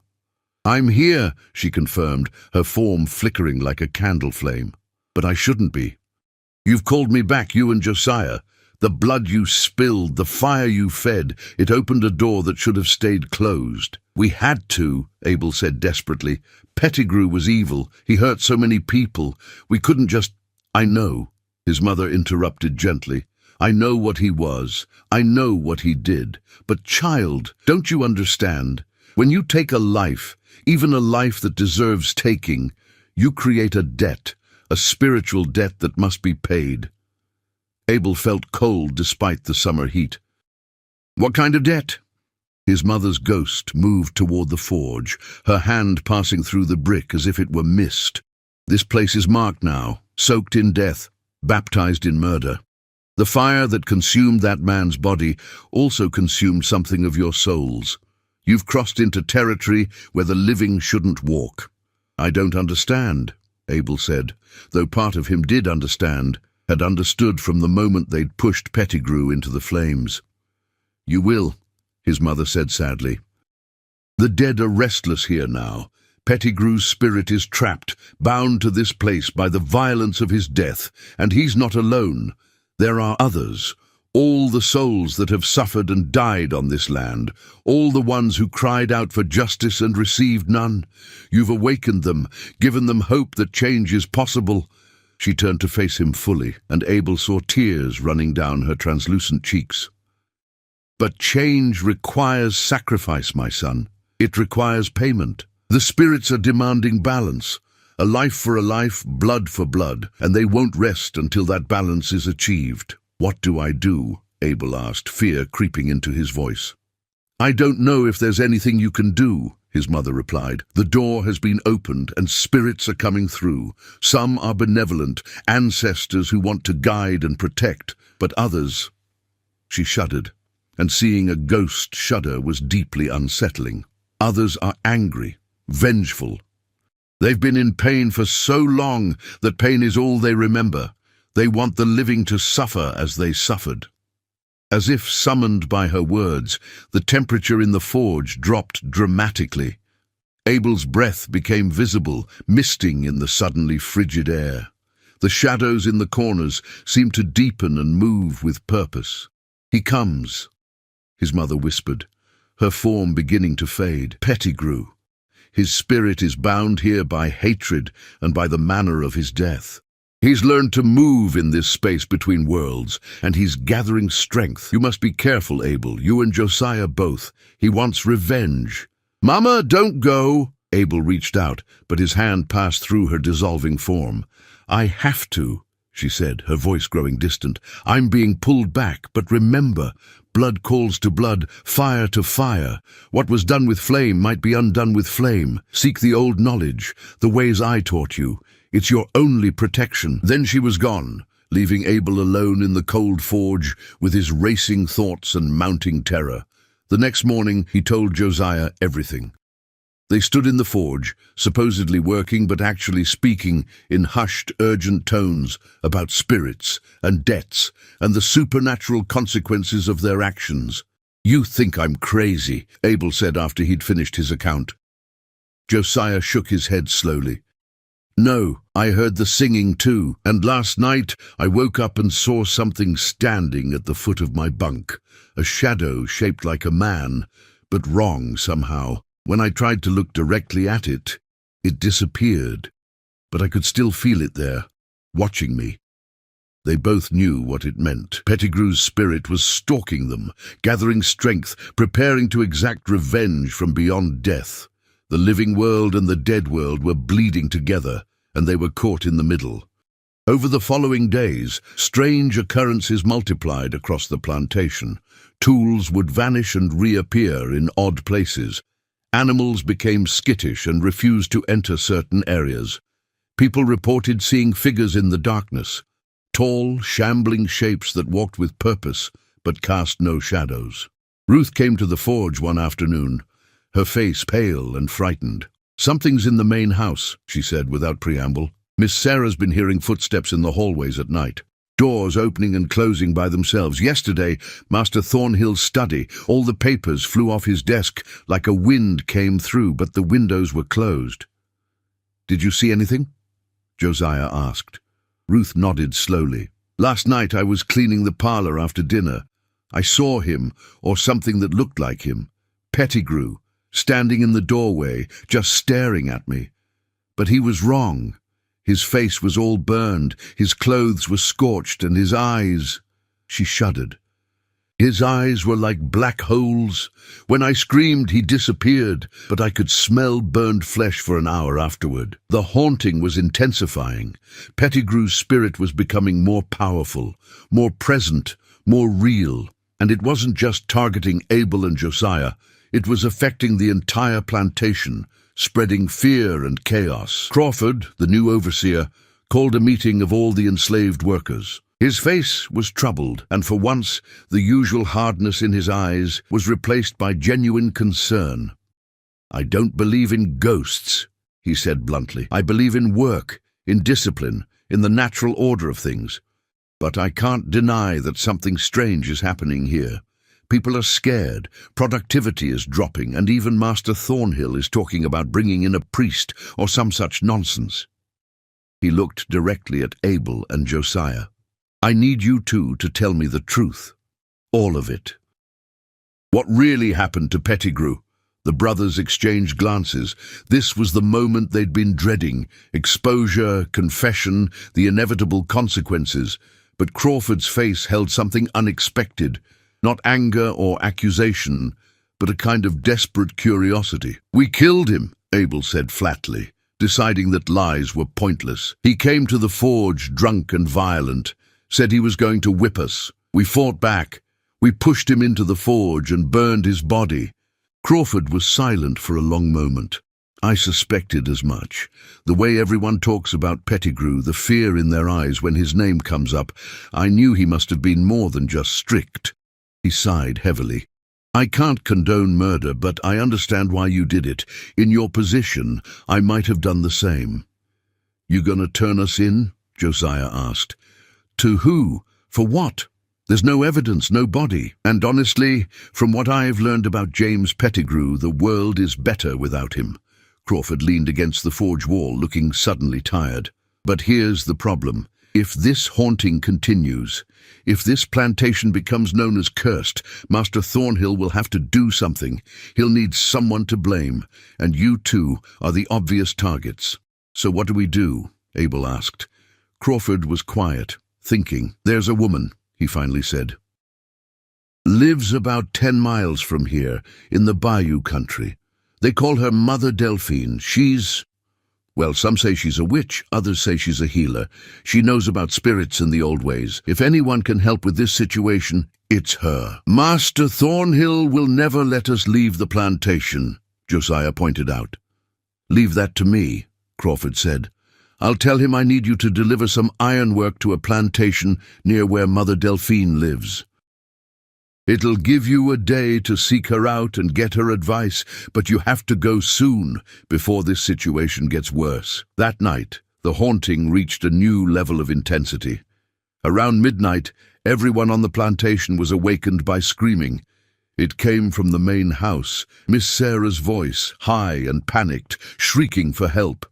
"I'm here," she confirmed, her form flickering like a candle flame. "But I shouldn't be. You've called me back, you and Josiah. The blood you spilled, the fire you fed, it opened a door that should have stayed closed." "We had to," Abel said desperately. "Pettigrew was evil. He hurt so many people. We couldn't just—" "I know," his mother interrupted gently. "I know what he was. I know what he did. But child, don't you understand? When you take a life, even a life that deserves taking, you create a debt, a spiritual debt that must be paid." Abel felt cold despite the summer heat. "What kind of debt?" His mother's ghost moved toward the forge, her hand passing through the brick as if it were mist. "This place is marked now, soaked in death, baptized in murder. The fire that consumed that man's body also consumed something of your souls. You've crossed into territory where the living shouldn't walk." "I don't understand," Abel said, though part of him did understand, had understood from the moment they'd pushed Pettigrew into the flames. "You will," his mother said sadly. "The dead are restless here now. Pettigrew's spirit is trapped, bound to this place by the violence of his death, and he's not alone. There are others, All the souls that have suffered and died on this land, all the ones who cried out for justice and received none. You've awakened them, given them hope that change is possible." She turned to face him fully, and Abel saw tears running down her translucent cheeks. "But change requires sacrifice, my son. It requires payment. The spirits are demanding balance. A life for a life, blood for blood, and they won't rest until that balance is achieved." "What do I do?" Abel asked, fear creeping into his voice. "I don't know if there's anything you can do," his mother replied. "The door has been opened and spirits are coming through. Some are benevolent, ancestors who want to guide and protect, but others—" She shuddered, and seeing a ghost shudder was deeply unsettling. "Others are angry, vengeful. They've been in pain for so long that pain is all they remember. They want the living to suffer as they suffered." As if summoned by her words, the temperature in the forge dropped dramatically. Abel's breath became visible, misting in the suddenly frigid air. The shadows in the corners seemed to deepen and move with purpose. "He comes," his mother whispered, her form beginning to fade. "Pettigrew. His spirit is bound here by hatred and by the manner of his death. He's learned to move in this space between worlds, and he's gathering strength. You must be careful, Abel, you and Josiah both. He wants revenge." "Mama, don't go!" Abel reached out, but his hand passed through her dissolving form. "I have to," she said, her voice growing distant. "I'm being pulled back, but remember, blood calls to blood, fire to fire. What was done with flame might be undone with flame. Seek the old knowledge, the ways I taught you. It's your only protection." Then she was gone, leaving Abel alone in the cold forge with his racing thoughts and mounting terror. The next morning he told Josiah everything. They stood in the forge, supposedly working but actually speaking in hushed, urgent tones about spirits and debts and the supernatural consequences of their actions. "You think I'm crazy," Abel said after he'd finished his account. Josiah shook his head slowly. "No, I heard the singing too, and last night I woke up and saw something standing at the foot of my bunk, a shadow shaped like a man, but wrong somehow. When I tried to look directly at it, it disappeared, but I could still feel it there, watching me." They both knew what it meant. Pettigrew's spirit was stalking them, gathering strength, preparing to exact revenge from beyond death. The living world and the dead world were bleeding together, and they were caught in the middle. Over the following days, strange occurrences multiplied across the plantation. Tools would vanish and reappear in odd places. Animals became skittish and refused to enter certain areas. People reported seeing figures in the darkness, tall, shambling shapes that walked with purpose but cast no shadows. Ruth came to the forge one afternoon, her face pale and frightened. "Something's in the main house," she said without preamble. "Miss Sarah's been hearing footsteps in the hallways at night. Doors opening and closing by themselves. Yesterday, Master Thornhill's study, all the papers flew off his desk like a wind came through, but the windows were closed." "Did you see anything?" Josiah asked. Ruth nodded slowly. "Last night I was cleaning the parlor after dinner. I saw him, or something that looked like him. Pettigrew, standing in the doorway, just staring at me. But he was wrong. His face was all burned, his clothes were scorched, and his eyes—" She shuddered. "His eyes were like black holes. When I screamed, he disappeared, but I could smell burned flesh for an hour afterward. The haunting was intensifying. Pettigrew's spirit was becoming more powerful, more present, more real. And it wasn't just targeting Abel and Josiah. It was affecting the entire plantation, spreading fear and chaos. Crawford, the new overseer, called a meeting of all the enslaved workers. His face was troubled, and for once the usual hardness in his eyes was replaced by genuine concern. "I don't believe in ghosts," he said bluntly. "I believe in work, in discipline, in the natural order of things. But I can't deny that something strange is happening here. People are scared, productivity is dropping, and even Master Thornhill is talking about bringing in a priest or some such nonsense." He looked directly at Abel and Josiah. "I need you two to tell me the truth. All of it. What really happened to Pettigrew? The brothers exchanged glances. This was the moment they'd been dreading. Exposure, confession, the inevitable consequences. But Crawford's face held something unexpected. Not anger or accusation, but a kind of desperate curiosity. "We killed him," Abel said flatly, deciding that lies were pointless. "He came to the forge drunk and violent, said he was going to whip us. We fought back. We pushed him into the forge and burned his body." Crawford was silent for a long moment. "I suspected as much. The way everyone talks about Pettigrew, the fear in their eyes when his name comes up, I knew he must have been more than just strict." He sighed heavily. "I can't condone murder, but I understand why you did it. In your position, I might have done the same." "You gonna turn us in?" Josiah asked. "To who? For what? There's no evidence, no body. And honestly, from what I've learned about James Pettigrew, the world is better without him." Crawford leaned against the forge wall, looking suddenly tired. "But here's the problem. If this haunting continues, if this plantation becomes known as cursed, Master Thornhill will have to do something. He'll need someone to blame, and you two are the obvious targets." "So what do we do?" Abel asked. Crawford was quiet, thinking. "There's a woman," he finally said. "Lives about 10 miles from here, in the Bayou country. They call her Mother Delphine. Well, some say she's a witch, others say she's a healer. She knows about spirits and the old ways. If anyone can help with this situation, it's her." "Master Thornhill will never let us leave the plantation," Josiah pointed out. "Leave that to me," Crawford said. "I'll tell him I need you to deliver some ironwork to a plantation near where Mother Delphine lives. It'll give you a day to seek her out and get her advice, but you have to go soon, before this situation gets worse." That night, the haunting reached a new level of intensity. Around midnight, everyone on the plantation was awakened by screaming. It came from the main house, Miss Sarah's voice, high and panicked, shrieking for help.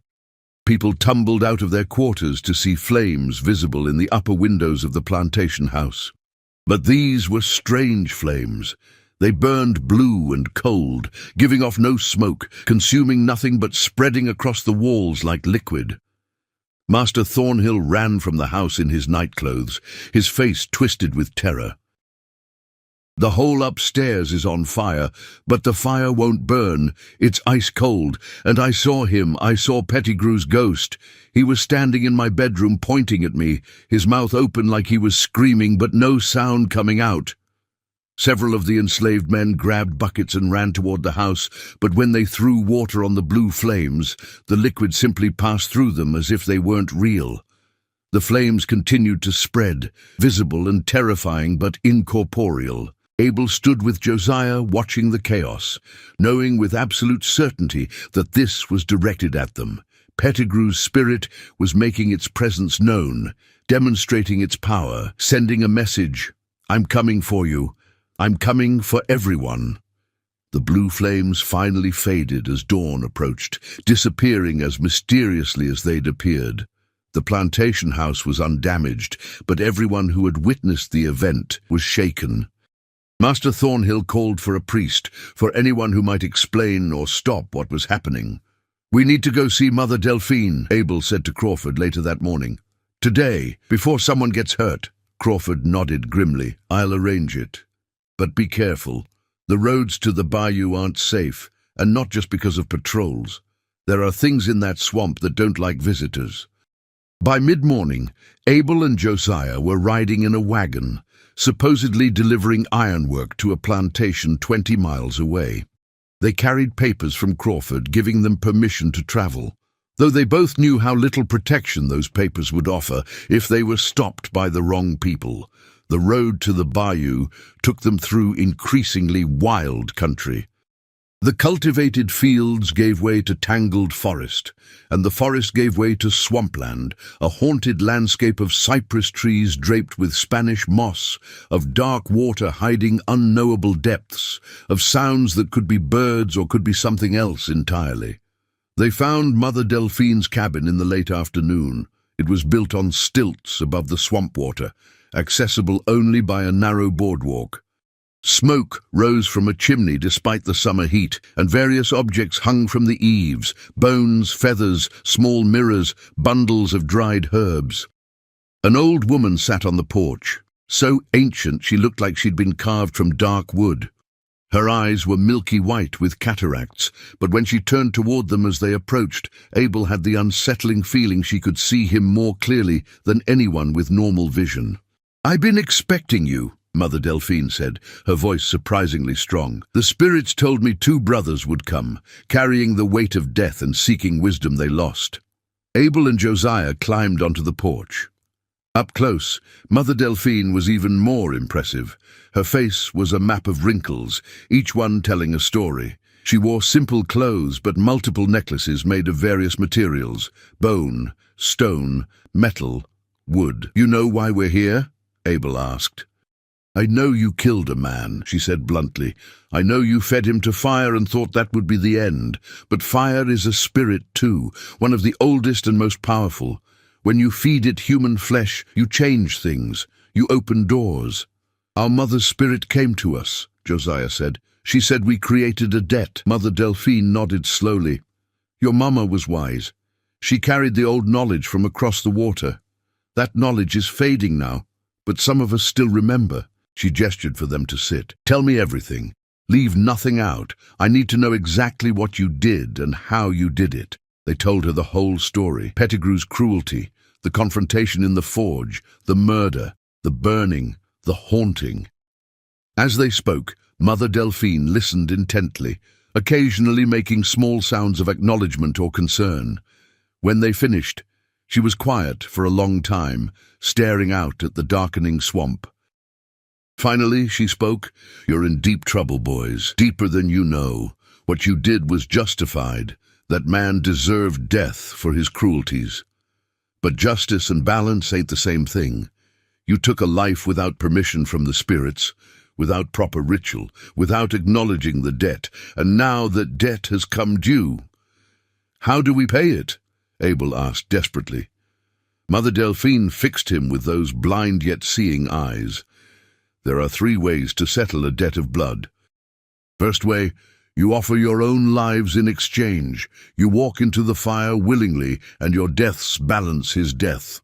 People tumbled out of their quarters to see flames visible in the upper windows of the plantation house. But these were strange flames. They burned blue and cold, giving off no smoke, consuming nothing but spreading across the walls like liquid. Master Thornhill ran from the house in his nightclothes, his face twisted with terror. "The whole upstairs is on fire, but the fire won't burn. It's ice cold, and I saw him. I saw Pettigrew's ghost. He was standing in my bedroom pointing at me, his mouth open like he was screaming, but no sound coming out." Several of the enslaved men grabbed buckets and ran toward the house, but when they threw water on the blue flames, the liquid simply passed through them as if they weren't real. The flames continued to spread, visible and terrifying but incorporeal. Abel stood with Josiah watching the chaos, knowing with absolute certainty that this was directed at them. Pettigrew's spirit was making its presence known, demonstrating its power, sending a message. "I'm coming for you. I'm coming for everyone." The blue flames finally faded as dawn approached, disappearing as mysteriously as they'd appeared. The plantation house was undamaged, but everyone who had witnessed the event was shaken. Master Thornhill called for a priest, for anyone who might explain or stop what was happening. "We need to go see Mother Delphine," Abel said to Crawford later that morning. "Today, before someone gets hurt." Crawford nodded grimly. "I'll arrange it. But be careful. The roads to the bayou aren't safe, and not just because of patrols. There are things in that swamp that don't like visitors." By mid-morning, Abel and Josiah were riding in a wagon, supposedly delivering ironwork to a plantation 20 miles away. They carried papers from Crawford giving them permission to travel, though they both knew how little protection those papers would offer if they were stopped by the wrong people. The road to the bayou took them through increasingly wild country. The cultivated fields gave way to tangled forest, and the forest gave way to swampland, a haunted landscape of cypress trees draped with Spanish moss, of dark water hiding unknowable depths, of sounds that could be birds or could be something else entirely. They found Mother Delphine's cabin in the late afternoon. It was built on stilts above the swamp water, accessible only by a narrow boardwalk. Smoke rose from a chimney despite the summer heat, and various objects hung from the eaves: bones, feathers, small mirrors, bundles of dried herbs. An old woman sat on the porch, so ancient she looked like she'd been carved from dark wood. Her eyes were milky white with cataracts, but when she turned toward them as they approached, Abel had the unsettling feeling she could see him more clearly than anyone with normal vision. "I've been expecting you," Mother Delphine said, her voice surprisingly strong. "The spirits told me 2 brothers would come, carrying the weight of death and seeking wisdom they lost." Abel and Josiah climbed onto the porch. Up close, Mother Delphine was even more impressive. Her face was a map of wrinkles, each one telling a story. She wore simple clothes but multiple necklaces made of various materials: bone, stone, metal, wood. "You know why we're here?" Abel asked. "I know you killed a man," she said bluntly. "I know you fed him to fire and thought that would be the end. But fire is a spirit too, one of the oldest and most powerful. When you feed it human flesh, you change things. You open doors." "Our mother's spirit came to us," Josiah said. "She said we created a debt." Mother Delphine nodded slowly. "Your mama was wise. She carried the old knowledge from across the water. That knowledge is fading now, but some of us still remember." She gestured for them to sit. "Tell me everything. Leave nothing out. I need to know exactly what you did and how you did it." They told her the whole story: Pettigrew's cruelty, the confrontation in the forge, the murder, the burning, the haunting. As they spoke, Mother Delphine listened intently, occasionally making small sounds of acknowledgement or concern. When they finished, she was quiet for a long time, staring out at the darkening swamp. Finally, she spoke. "You're in deep trouble, boys, deeper than you know. What you did was justified. That man deserved death for his cruelties. But justice and balance ain't the same thing. You took a life without permission from the spirits, without proper ritual, without acknowledging the debt, and now that debt has come due. How do we pay it?" Abel asked desperately. Mother Delphine fixed him with those blind yet seeing eyes. "There are 3 ways to settle a debt of blood. First way, you offer your own lives in exchange. You walk into the fire willingly, and your deaths balance his death."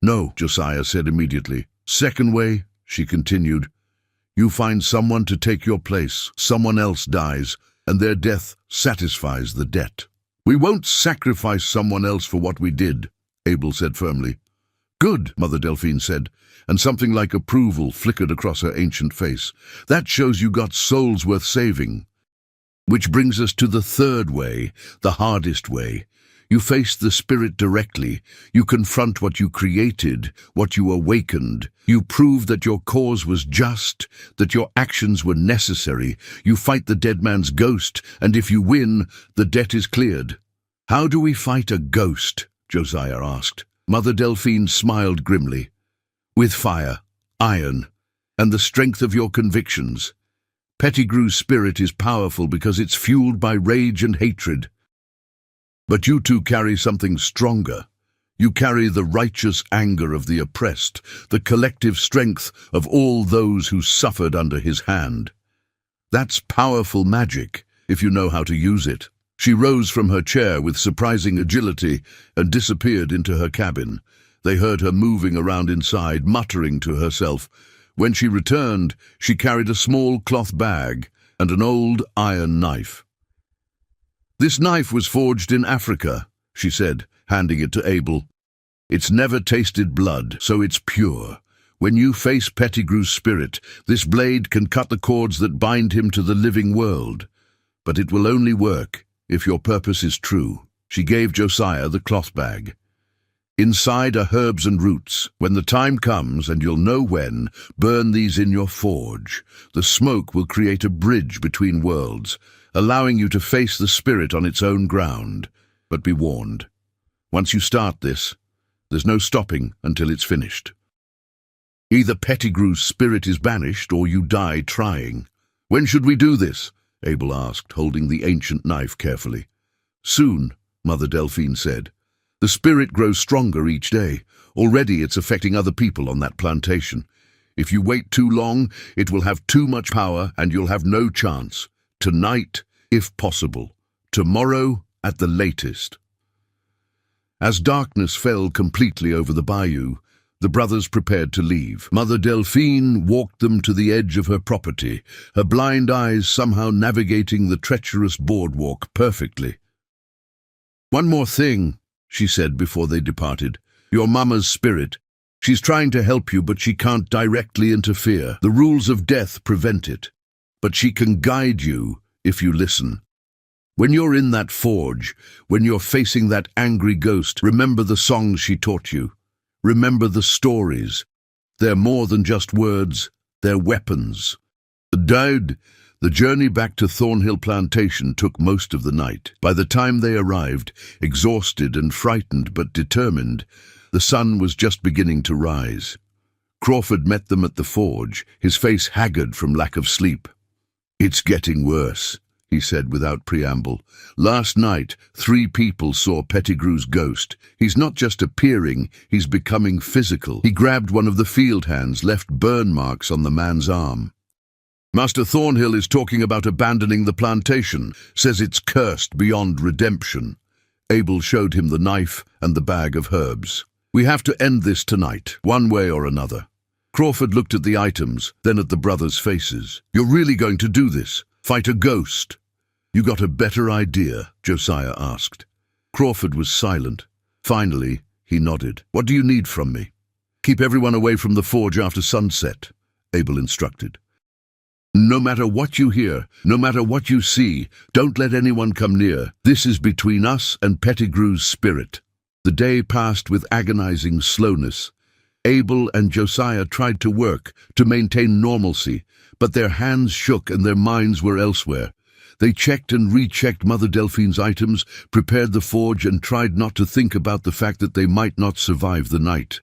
"No," Josiah said immediately. "Second way," she continued, "you find someone to take your place. Someone else dies, and their death satisfies the debt." "We won't sacrifice someone else for what we did," Abel said firmly. "Good," Mother Delphine said, and something like approval flickered across her ancient face. "That shows you got souls worth saving." Which brings us to the third way, the hardest way. You face the spirit directly. You confront what you created, what you awakened. You prove that your cause was just, that your actions were necessary. You fight the dead man's ghost, and if you win, the debt is cleared. "How do we fight a ghost?" Josiah asked. Mother Delphine smiled grimly. "With fire, iron, and the strength of your convictions. Pettigrew's spirit is powerful because it's fueled by rage and hatred. But you two carry something stronger. You carry the righteous anger of the oppressed, the collective strength of all those who suffered under his hand. That's powerful magic, if you know how to use it." She rose from her chair with surprising agility and disappeared into her cabin. They heard her moving around inside, muttering to herself. When she returned, she carried a small cloth bag and an old iron knife. "This knife was forged in Africa," she said, handing it to Abel. "It's never tasted blood, so it's pure. When you face Pettigrew's spirit, this blade can cut the cords that bind him to the living world. But it will only work if your purpose is true." She gave Josiah the cloth bag. "Inside are herbs and roots. When the time comes, and you'll know when, burn these in your forge. The smoke will create a bridge between worlds, allowing you to face the spirit on its own ground. But be warned. Once you start this, there's no stopping until it's finished. Either Pettigrew's spirit is banished, or you die trying." "When should we do this?" Abel asked, holding the ancient knife carefully. "Soon," Mother Delphine said. "The spirit grows stronger each day. Already it's affecting other people on that plantation. If you wait too long, it will have too much power and you'll have no chance. Tonight, if possible. Tomorrow, at the latest. As darkness fell completely over the bayou, the brothers prepared to leave. Mother Delphine walked them to the edge of her property, her blind eyes somehow navigating the treacherous boardwalk perfectly. "One more thing," she said before they departed. "Your mama's spirit. She's trying to help you, but she can't directly interfere. The rules of death prevent it. But she can guide you if you listen. When you're in that forge, when you're facing that angry ghost, remember the songs she taught you. Remember the stories. They're more than just words, they're weapons." The journey back to Thornhill Plantation took most of the night. By the time they arrived, exhausted and frightened but determined, the sun was just beginning to rise. Crawford met them at the forge, his face haggard from lack of sleep. "It's getting worse," he said without preamble. "Last night, 3 people saw Pettigrew's ghost. He's not just appearing, he's becoming physical." He grabbed one of the field hands, left burn marks on the man's arm. "Master Thornhill is talking about abandoning the plantation, says it's cursed beyond redemption." Abel showed him the knife and the bag of herbs. "We have to end this tonight, one way or another." Crawford looked at the items, then at the brothers' faces. "You're really going to do this? Fight a ghost?" "You got a better idea?" Josiah asked. Crawford was silent. Finally, he nodded. "What do you need from me?" "Keep everyone away from the forge after sunset," Abel instructed. "No matter what you hear, no matter what you see, don't let anyone come near. This is between us and Pettigrew's spirit." The day passed with agonizing slowness. Abel and Josiah tried to work, to maintain normalcy, but their hands shook and their minds were elsewhere. They checked and rechecked Mother Delphine's items, prepared the forge, and tried not to think about the fact that they might not survive the night.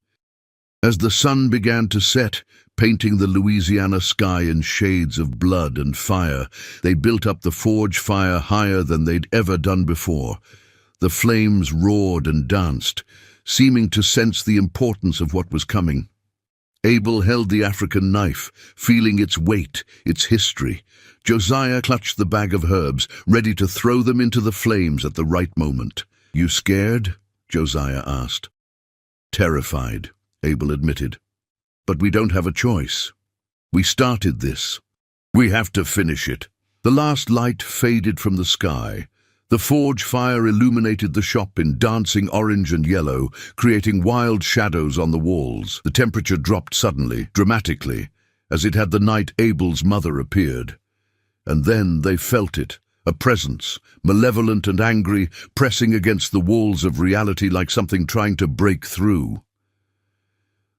As the sun began to set, painting the Louisiana sky in shades of blood and fire, they built up the forge fire higher than they'd ever done before. The flames roared and danced, seeming to sense the importance of what was coming. Abel held the African knife, feeling its weight, its history. Josiah clutched the bag of herbs, ready to throw them into the flames at the right moment. "You scared?" Josiah asked. "Terrified," Abel admitted. "But we don't have a choice. We started this. We have to finish it." The last light faded from the sky. The forge fire illuminated the shop in dancing orange and yellow, creating wild shadows on the walls. The temperature dropped suddenly, dramatically, as it had the night Abel's mother appeared. And then they felt it, a presence, malevolent and angry, pressing against the walls of reality like something trying to break through.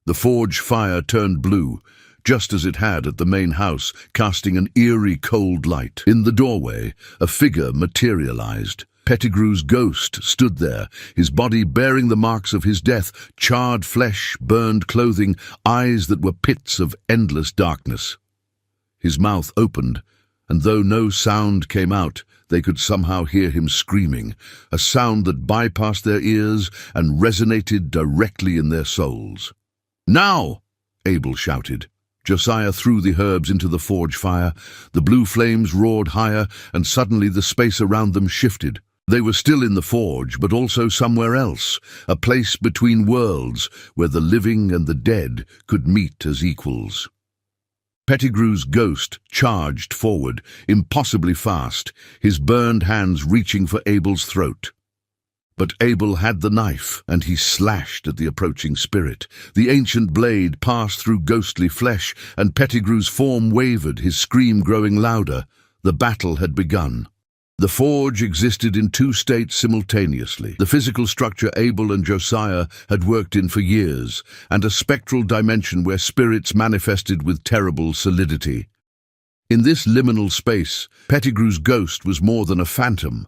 The forge fire turned blue, just as it had at the main house, casting an eerie cold light. In the doorway, a figure materialized. Pettigrew's ghost stood there, his body bearing the marks of his death, charred flesh, burned clothing, eyes that were pits of endless darkness. His mouth opened, and though no sound came out, they could somehow hear him screaming, a sound that bypassed their ears and resonated directly in their souls. "Now!" Abel shouted. Josiah threw the herbs into the forge fire. The blue flames roared higher, and suddenly the space around them shifted. They were still in the forge, but also somewhere else, a place between worlds where the living and the dead could meet as equals. Pettigrew's ghost charged forward, impossibly fast, his burned hands reaching for Abel's throat. But Abel had the knife, and he slashed at the approaching spirit. The ancient blade passed through ghostly flesh, and Pettigrew's form wavered, his scream growing louder. The battle had begun. The forge existed in 2 states simultaneously, the physical structure Abel and Josiah had worked in for years, and a spectral dimension where spirits manifested with terrible solidity. In this liminal space, Pettigrew's ghost was more than a phantom.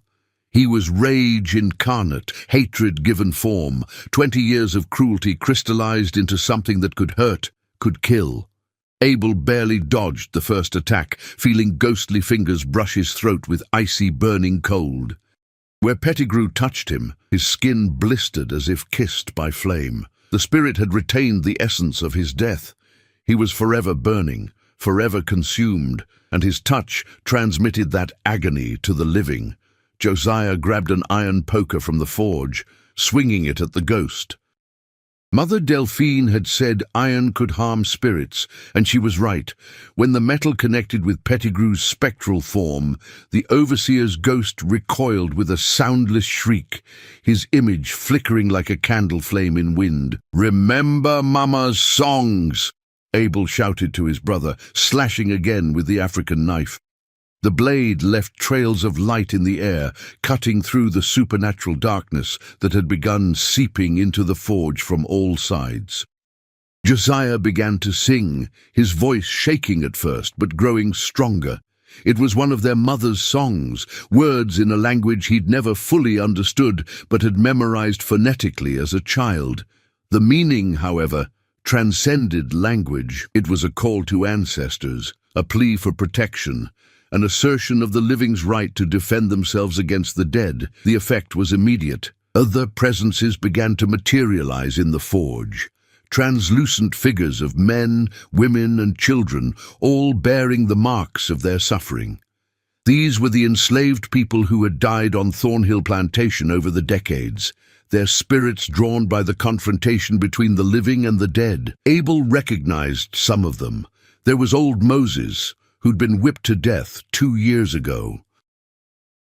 He was rage incarnate, hatred given form, 20 years of cruelty crystallized into something that could hurt, could kill. Abel barely dodged the first attack, feeling ghostly fingers brush his throat with icy burning cold. Where Pettigrew touched him, his skin blistered as if kissed by flame. The spirit had retained the essence of his death. He was forever burning, forever consumed, and his touch transmitted that agony to the living. Josiah grabbed an iron poker from the forge, swinging it at the ghost. Mother Delphine had said iron could harm spirits, and she was right. When the metal connected with Pettigrew's spectral form, the overseer's ghost recoiled with a soundless shriek, his image flickering like a candle flame in wind. "Remember Mama's songs!" Abel shouted to his brother, slashing again with the African knife. The blade left trails of light in the air, cutting through the supernatural darkness that had begun seeping into the forge from all sides. Josiah began to sing, his voice shaking at first, but growing stronger. It was one of their mother's songs, words in a language he'd never fully understood, but had memorized phonetically as a child. The meaning, however, transcended language. It was a call to ancestors, a plea for protection, an assertion of the living's right to defend themselves against the dead. The effect was immediate. Other presences began to materialize in the forge. Translucent figures of men, women, and children, all bearing the marks of their suffering. These were the enslaved people who had died on Thornhill Plantation over the decades, their spirits drawn by the confrontation between the living and the dead. Abel recognized some of them. There was old Moses, who'd been whipped to death 2 years ago.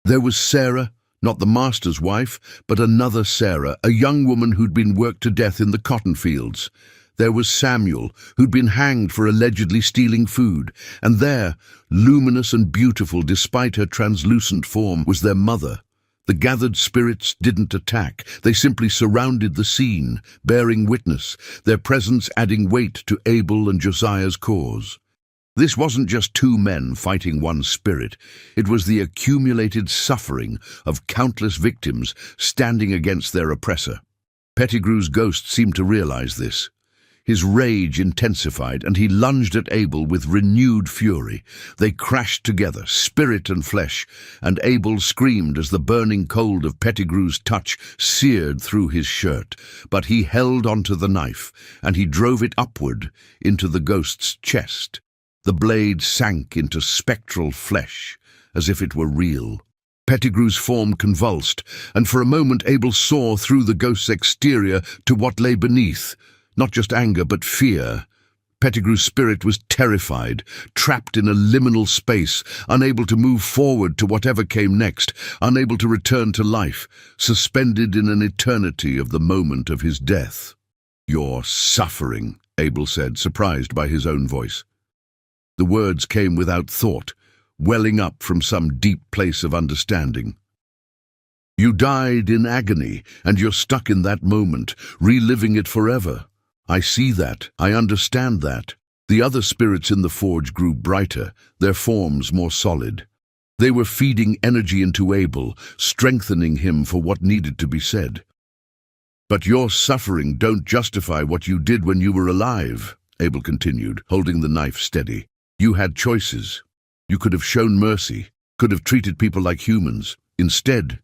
There was Sarah, not the master's wife, but another Sarah, a young woman who'd been worked to death in the cotton fields. There was Samuel, who'd been hanged for allegedly stealing food. And there, luminous and beautiful despite her translucent form, was their mother. The gathered spirits didn't attack. They simply surrounded the scene, bearing witness, their presence adding weight to Abel and Josiah's cause. This wasn't just two men fighting one spirit. It was the accumulated suffering of countless victims standing against their oppressor. Pettigrew's ghost seemed to realize this. His rage intensified, and he lunged at Abel with renewed fury. They crashed together, spirit and flesh, and Abel screamed as the burning cold of Pettigrew's touch seared through his shirt. But he held onto the knife, and he drove it upward into the ghost's chest. The blade sank into spectral flesh, as if it were real. Pettigrew's form convulsed, and for a moment Abel saw through the ghost's exterior to what lay beneath, not just anger but fear. Pettigrew's spirit was terrified, trapped in a liminal space, unable to move forward to whatever came next, unable to return to life, suspended in an eternity of the moment of his death. "You're suffering," Abel said, surprised by his own voice. The words came without thought, welling up from some deep place of understanding. "You died in agony, and you're stuck in that moment, reliving it forever. I see that. I understand that." The other spirits in the forge grew brighter, their forms more solid. They were feeding energy into Abel, strengthening him for what needed to be said. "But your suffering don't justify what you did when you were alive," Abel continued, holding the knife steady. "You had choices. You could have shown mercy, could have treated people like humans. Instead,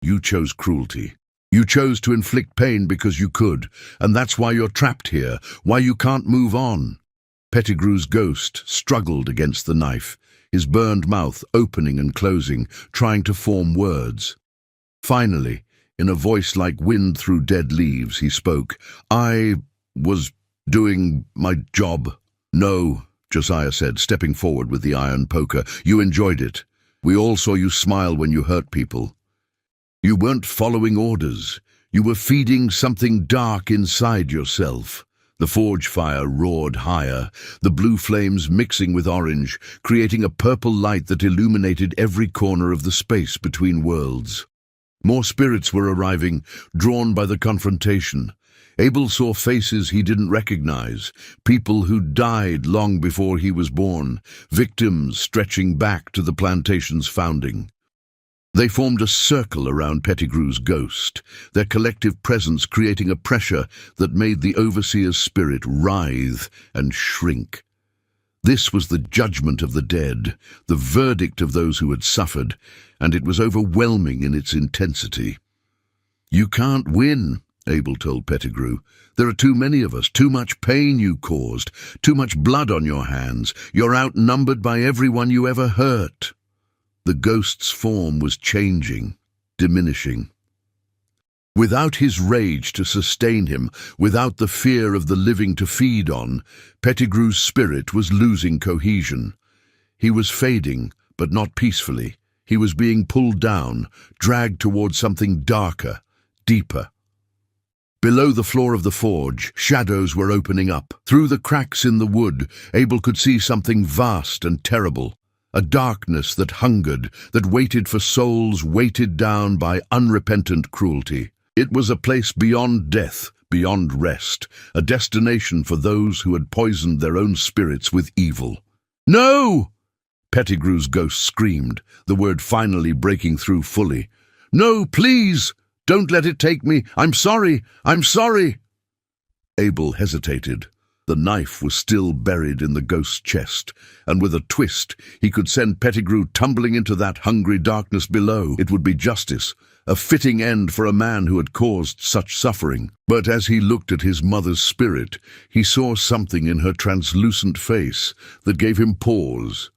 you chose cruelty. You chose to inflict pain because you could, and that's why you're trapped here, why you can't move on." Pettigrew's ghost struggled against the knife, his burned mouth opening and closing, trying to form words. Finally, in a voice like wind through dead leaves, he spoke. "I was doing my job." "No," Josiah said, stepping forward with the iron poker. "You enjoyed it. We all saw you smile when you hurt people. You weren't following orders. You were feeding something dark inside yourself." The forge fire roared higher, the blue flames mixing with orange, creating a purple light that illuminated every corner of the space between worlds. More spirits were arriving, drawn by the confrontation. Abel saw faces he didn't recognize, people who died long before he was born, victims stretching back to the plantation's founding. They formed a circle around Pettigrew's ghost, their collective presence creating a pressure that made the overseer's spirit writhe and shrink. This was the judgment of the dead, the verdict of those who had suffered, and it was overwhelming in its intensity. "You can't win," Abel told Pettigrew. "There are too many of us, too much pain you caused, too much blood on your hands. You're outnumbered by everyone you ever hurt." The ghost's form was changing, diminishing. Without his rage to sustain him, without the fear of the living to feed on, Pettigrew's spirit was losing cohesion. He was fading, but not peacefully. He was being pulled down, dragged towards something darker, deeper. Below the floor of the forge, shadows were opening up. Through the cracks in the wood, Abel could see something vast and terrible. A darkness that hungered, that waited for souls weighted down by unrepentant cruelty. It was a place beyond death, beyond rest, a destination for those who had poisoned their own spirits with evil. "No!" Pettigrew's ghost screamed, the word finally breaking through fully. "No, please! Don't let it take me! I'm sorry! I'm sorry!" Abel hesitated. The knife was still buried in the ghost's chest, and with a twist he could send Pettigrew tumbling into that hungry darkness below. It would be justice, a fitting end for a man who had caused such suffering. But as he looked at his mother's spirit, he saw something in her translucent face that gave him pause.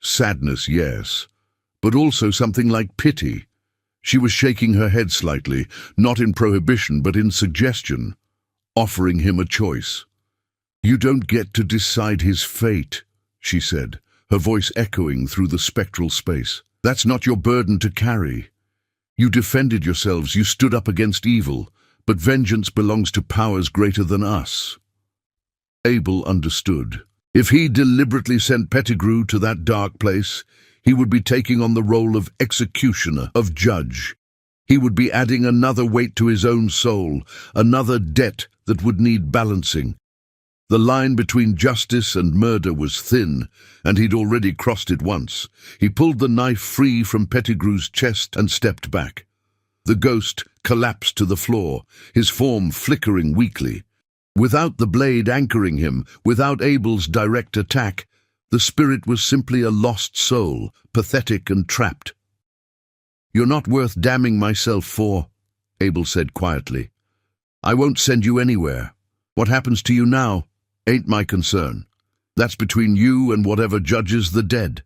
Sadness, yes, but also something like pity. She was shaking her head slightly, not in prohibition but in suggestion, offering him a choice. "You don't get to decide his fate," she said, her voice echoing through the spectral space. "That's not your burden to carry. You defended yourselves, you stood up against evil, but vengeance belongs to powers greater than us." Abel understood. If he deliberately sent Pettigrew to that dark place, he would be taking on the role of executioner, of judge. He would be adding another weight to his own soul, another debt that would need balancing. The line between justice and murder was thin, and he'd already crossed it once. He pulled the knife free from Pettigrew's chest and stepped back. The ghost collapsed to the floor, his form flickering weakly. Without the blade anchoring him, without Abel's direct attack, the spirit was simply a lost soul, pathetic and trapped. "You're not worth damning myself for," Abel said quietly. "I won't send you anywhere. What happens to you now ain't my concern. That's between you and whatever judges the dead."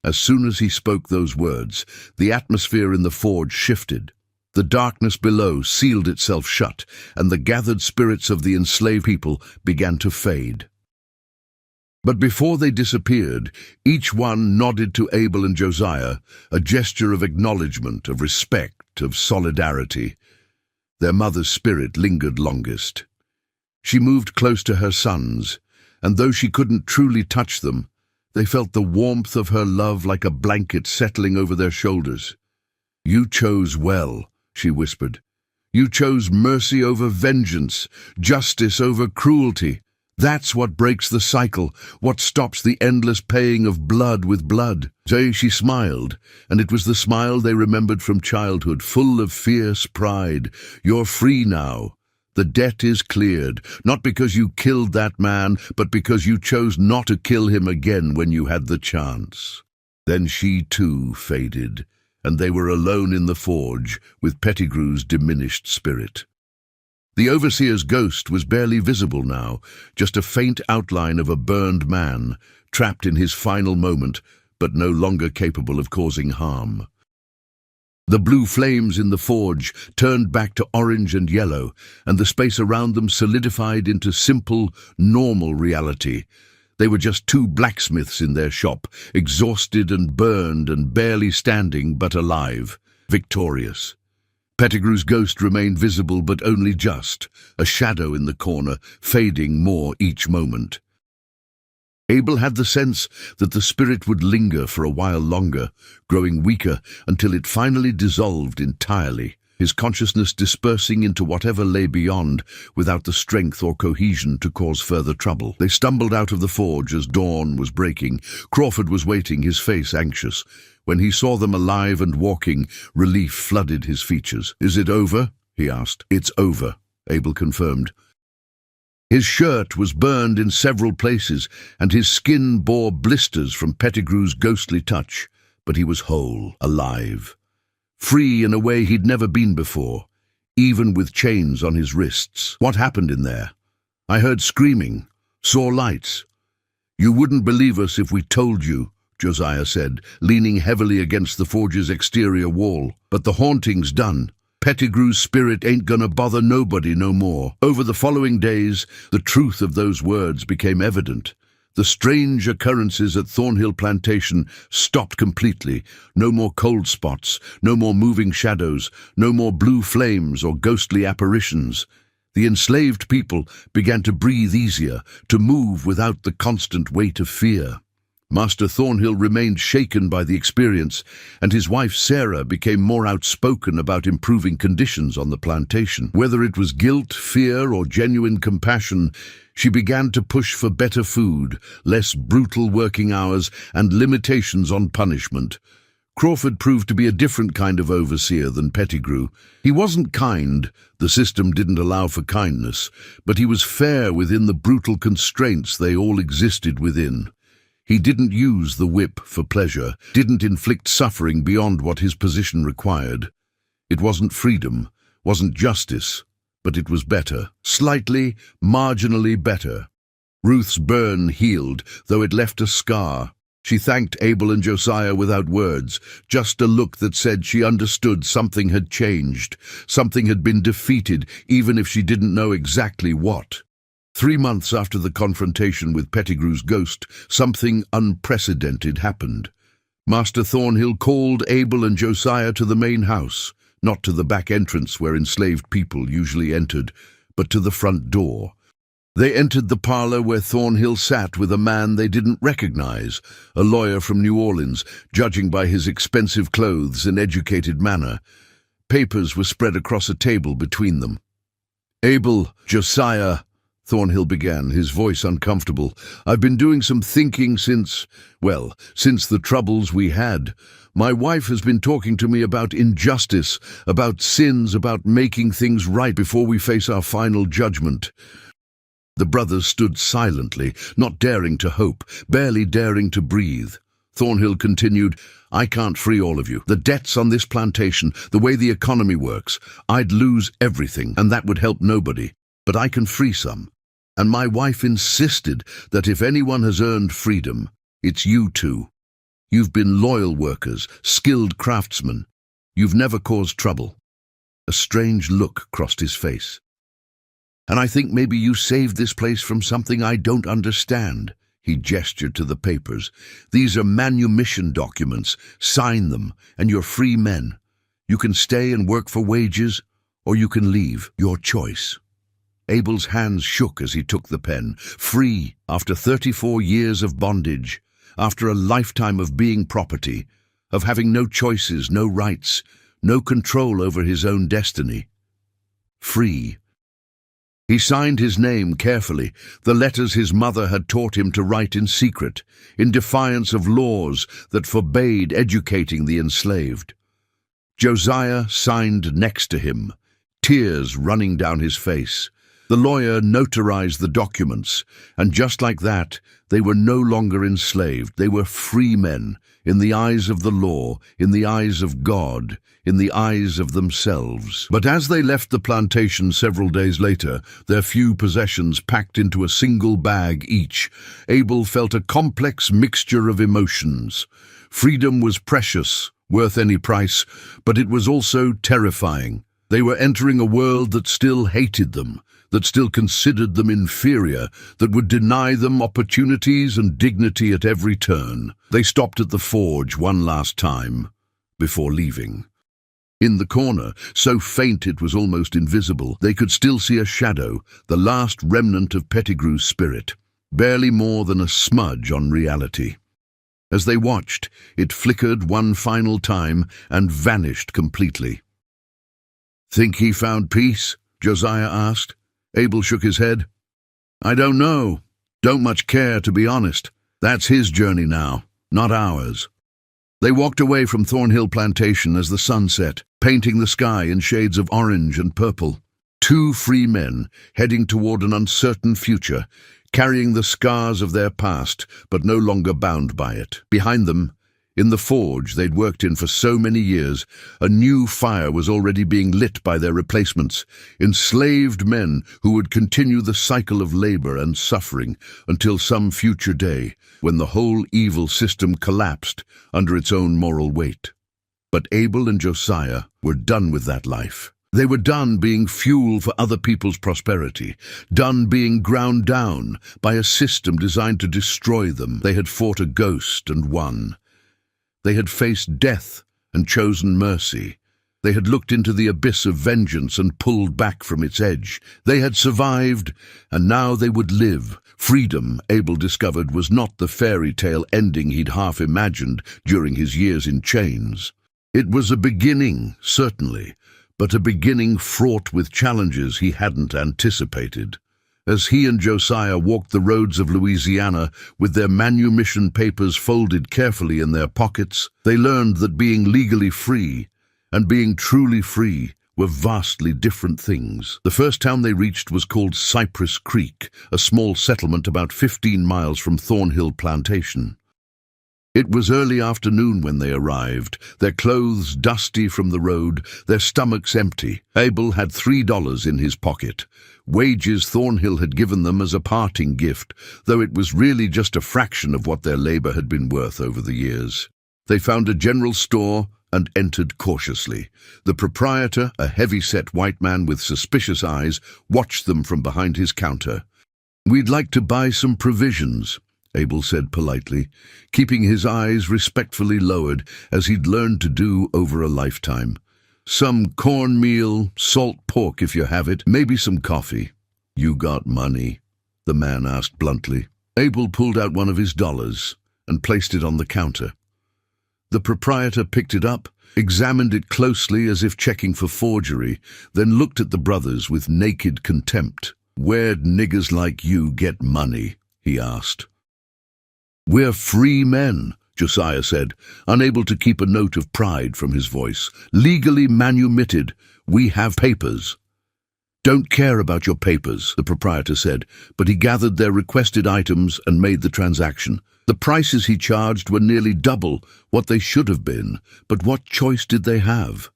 As soon as he spoke those words, the atmosphere in the forge shifted. The darkness below sealed itself shut, and the gathered spirits of the enslaved people began to fade. But before they disappeared, each one nodded to Abel and Josiah, a gesture of acknowledgement, of respect, of solidarity. Their mother's spirit lingered longest. She moved close to her sons, and though she couldn't truly touch them, they felt the warmth of her love like a blanket settling over their shoulders. "You chose well," she whispered. "You chose mercy over vengeance, justice over cruelty. That's what breaks the cycle, what stops the endless paying of blood with blood." She smiled, and it was the smile they remembered from childhood, full of fierce pride. "You're free now. The debt is cleared, not because you killed that man, but because you chose not to kill him again when you had the chance." Then she too faded, and they were alone in the forge with Pettigrew's diminished spirit. The overseer's ghost was barely visible now, just a faint outline of a burned man, trapped in his final moment, but no longer capable of causing harm. The blue flames in the forge turned back to orange and yellow, and the space around them solidified into simple, normal reality. They were just two blacksmiths in their shop, exhausted and burned and barely standing, but alive, victorious. Pettigrew's ghost remained visible, but only just, a shadow in the corner, fading more each moment. Abel had the sense that the spirit would linger for a while longer, growing weaker until it finally dissolved entirely, his consciousness dispersing into whatever lay beyond without the strength or cohesion to cause further trouble. They stumbled out of the forge as dawn was breaking. Crawford was waiting, his face anxious. When he saw them alive and walking, relief flooded his features. "Is it over?" he asked. "It's over," Abel confirmed. His shirt was burned in several places, and his skin bore blisters from Pettigrew's ghostly touch, but he was whole, alive. Free in a way he'd never been before. even with chains on his wrists. What happened in there? I heard screaming, saw lights. You wouldn't believe us if we told you, Josiah said, leaning heavily against the forge's exterior wall. But the haunting's done. Pettigrew's spirit ain't gonna bother nobody no more. Over the following days, the truth of those words became evident. The strange occurrences at Thornhill Plantation stopped completely. No more cold spots, no more moving shadows, no more blue flames or ghostly apparitions. The enslaved people began to breathe easier, to move without the constant weight of fear. Master Thornhill remained shaken by the experience, and his wife Sarah became more outspoken about improving conditions on the plantation. Whether it was guilt, fear, or genuine compassion, she began to push for better food, less brutal working hours, and limitations on punishment. Crawford proved to be a different kind of overseer than Pettigrew. He wasn't kind, the system didn't allow for kindness, but he was fair within the brutal constraints they all existed within. He didn't use the whip for pleasure, didn't inflict suffering beyond what his position required. It wasn't freedom, wasn't justice, but it was better. Slightly, marginally better. Ruth's burn healed, though it left a scar. She thanked Abel and Josiah without words, just a look that said she understood something had changed, something had been defeated, even if she didn't know exactly what. 3 months after the confrontation with Pettigrew's ghost, something unprecedented happened. Master Thornhill called Abel and Josiah to the main house, not to the back entrance where enslaved people usually entered, but to the front door. They entered the parlor where Thornhill sat with a man they didn't recognize, a lawyer from New Orleans, judging by his expensive clothes and educated manner. Papers were spread across a table between them. "Abel, Josiah," Thornhill began, his voice uncomfortable. "I've been doing some thinking since the troubles we had. My wife has been talking to me about injustice, about sins, about making things right before we face our final judgment." The brothers stood silently, not daring to hope, barely daring to breathe. Thornhill continued, "I can't free all of you. The debts on this plantation, the way the economy works, I'd lose everything, and that would help nobody. But I can free some. And my wife insisted that if anyone has earned freedom, it's you two. You've been loyal workers, skilled craftsmen. You've never caused trouble." A strange look crossed his face. "And I think maybe you saved this place from something I don't understand." He gestured to the papers. "These are manumission documents. Sign them, and you're free men. You can stay and work for wages, or you can leave. Your choice." Abel's hands shook as he took the pen. Free, after 34 years of bondage, after a lifetime of being property, of having no choices, no rights, no control over his own destiny. Free. He signed his name carefully, the letters his mother had taught him to write in secret, in defiance of laws that forbade educating the enslaved. Josiah signed next to him, tears running down his face. The lawyer notarized the documents, and just like that, they were no longer enslaved. They were free men, in the eyes of the law, in the eyes of God, in the eyes of themselves. But as they left the plantation several days later, their few possessions packed into a single bag each, Abel felt a complex mixture of emotions. Freedom was precious, worth any price, but it was also terrifying. They were entering a world that still hated them, that still considered them inferior, that would deny them opportunities and dignity at every turn. They stopped at the forge one last time, before leaving. In the corner, so faint it was almost invisible, they could still see a shadow, the last remnant of Pettigrew's spirit, barely more than a smudge on reality. As they watched, it flickered one final time and vanished completely. "Think he found peace?" Josiah asked. Abel shook his head. "I don't know. Don't much care, to be honest. That's his journey now, not ours." They walked away from Thornhill Plantation as the sun set, painting the sky in shades of orange and purple. Two free men heading toward an uncertain future, carrying the scars of their past, but no longer bound by it. Behind them, In the forge they'd worked in for so many years, a new fire was already being lit by their replacements, enslaved men who would continue the cycle of labor and suffering until some future day when the whole evil system collapsed under its own moral weight. But Abel and Josiah were done with that life. They were done being fuel for other people's prosperity, done being ground down by a system designed to destroy them. They had fought a ghost and won. They had faced death and chosen mercy. They had looked into the abyss of vengeance and pulled back from its edge. They had survived, and now they would live. Freedom, Abel discovered, was not the fairy tale ending he'd half imagined during his years in chains. It was a beginning, certainly, but a beginning fraught with challenges he hadn't anticipated. As he and Josiah walked the roads of Louisiana with their manumission papers folded carefully in their pockets, they learned that being legally free and being truly free were vastly different things. The first town they reached was called Cypress Creek, a small settlement about 15 miles from Thornhill Plantation. It was early afternoon when they arrived, their clothes dusty from the road, their stomachs empty. Abel had $3 in his pocket, wages Thornhill had given them as a parting gift, though it was really just a fraction of what their labor had been worth over the years. They found a general store and entered cautiously. The proprietor, a heavy-set white man with suspicious eyes, watched them from behind his counter. "We'd like to buy some provisions," Abel said politely, keeping his eyes respectfully lowered as he'd learned to do over a lifetime. "Some cornmeal, salt pork if you have it, maybe some coffee." "You got money?" the man asked bluntly. Abel pulled out one of his dollars and placed it on the counter. The proprietor picked it up, examined it closely as if checking for forgery, then looked at the brothers with naked contempt. "Where'd niggers like you get money?" he asked. "We're free men," Josiah said, unable to keep a note of pride from his voice. "Legally manumitted. We have papers." "Don't care about your papers," the proprietor said, but he gathered their requested items and made the transaction. The prices he charged were nearly double what they should have been, but what choice did they have?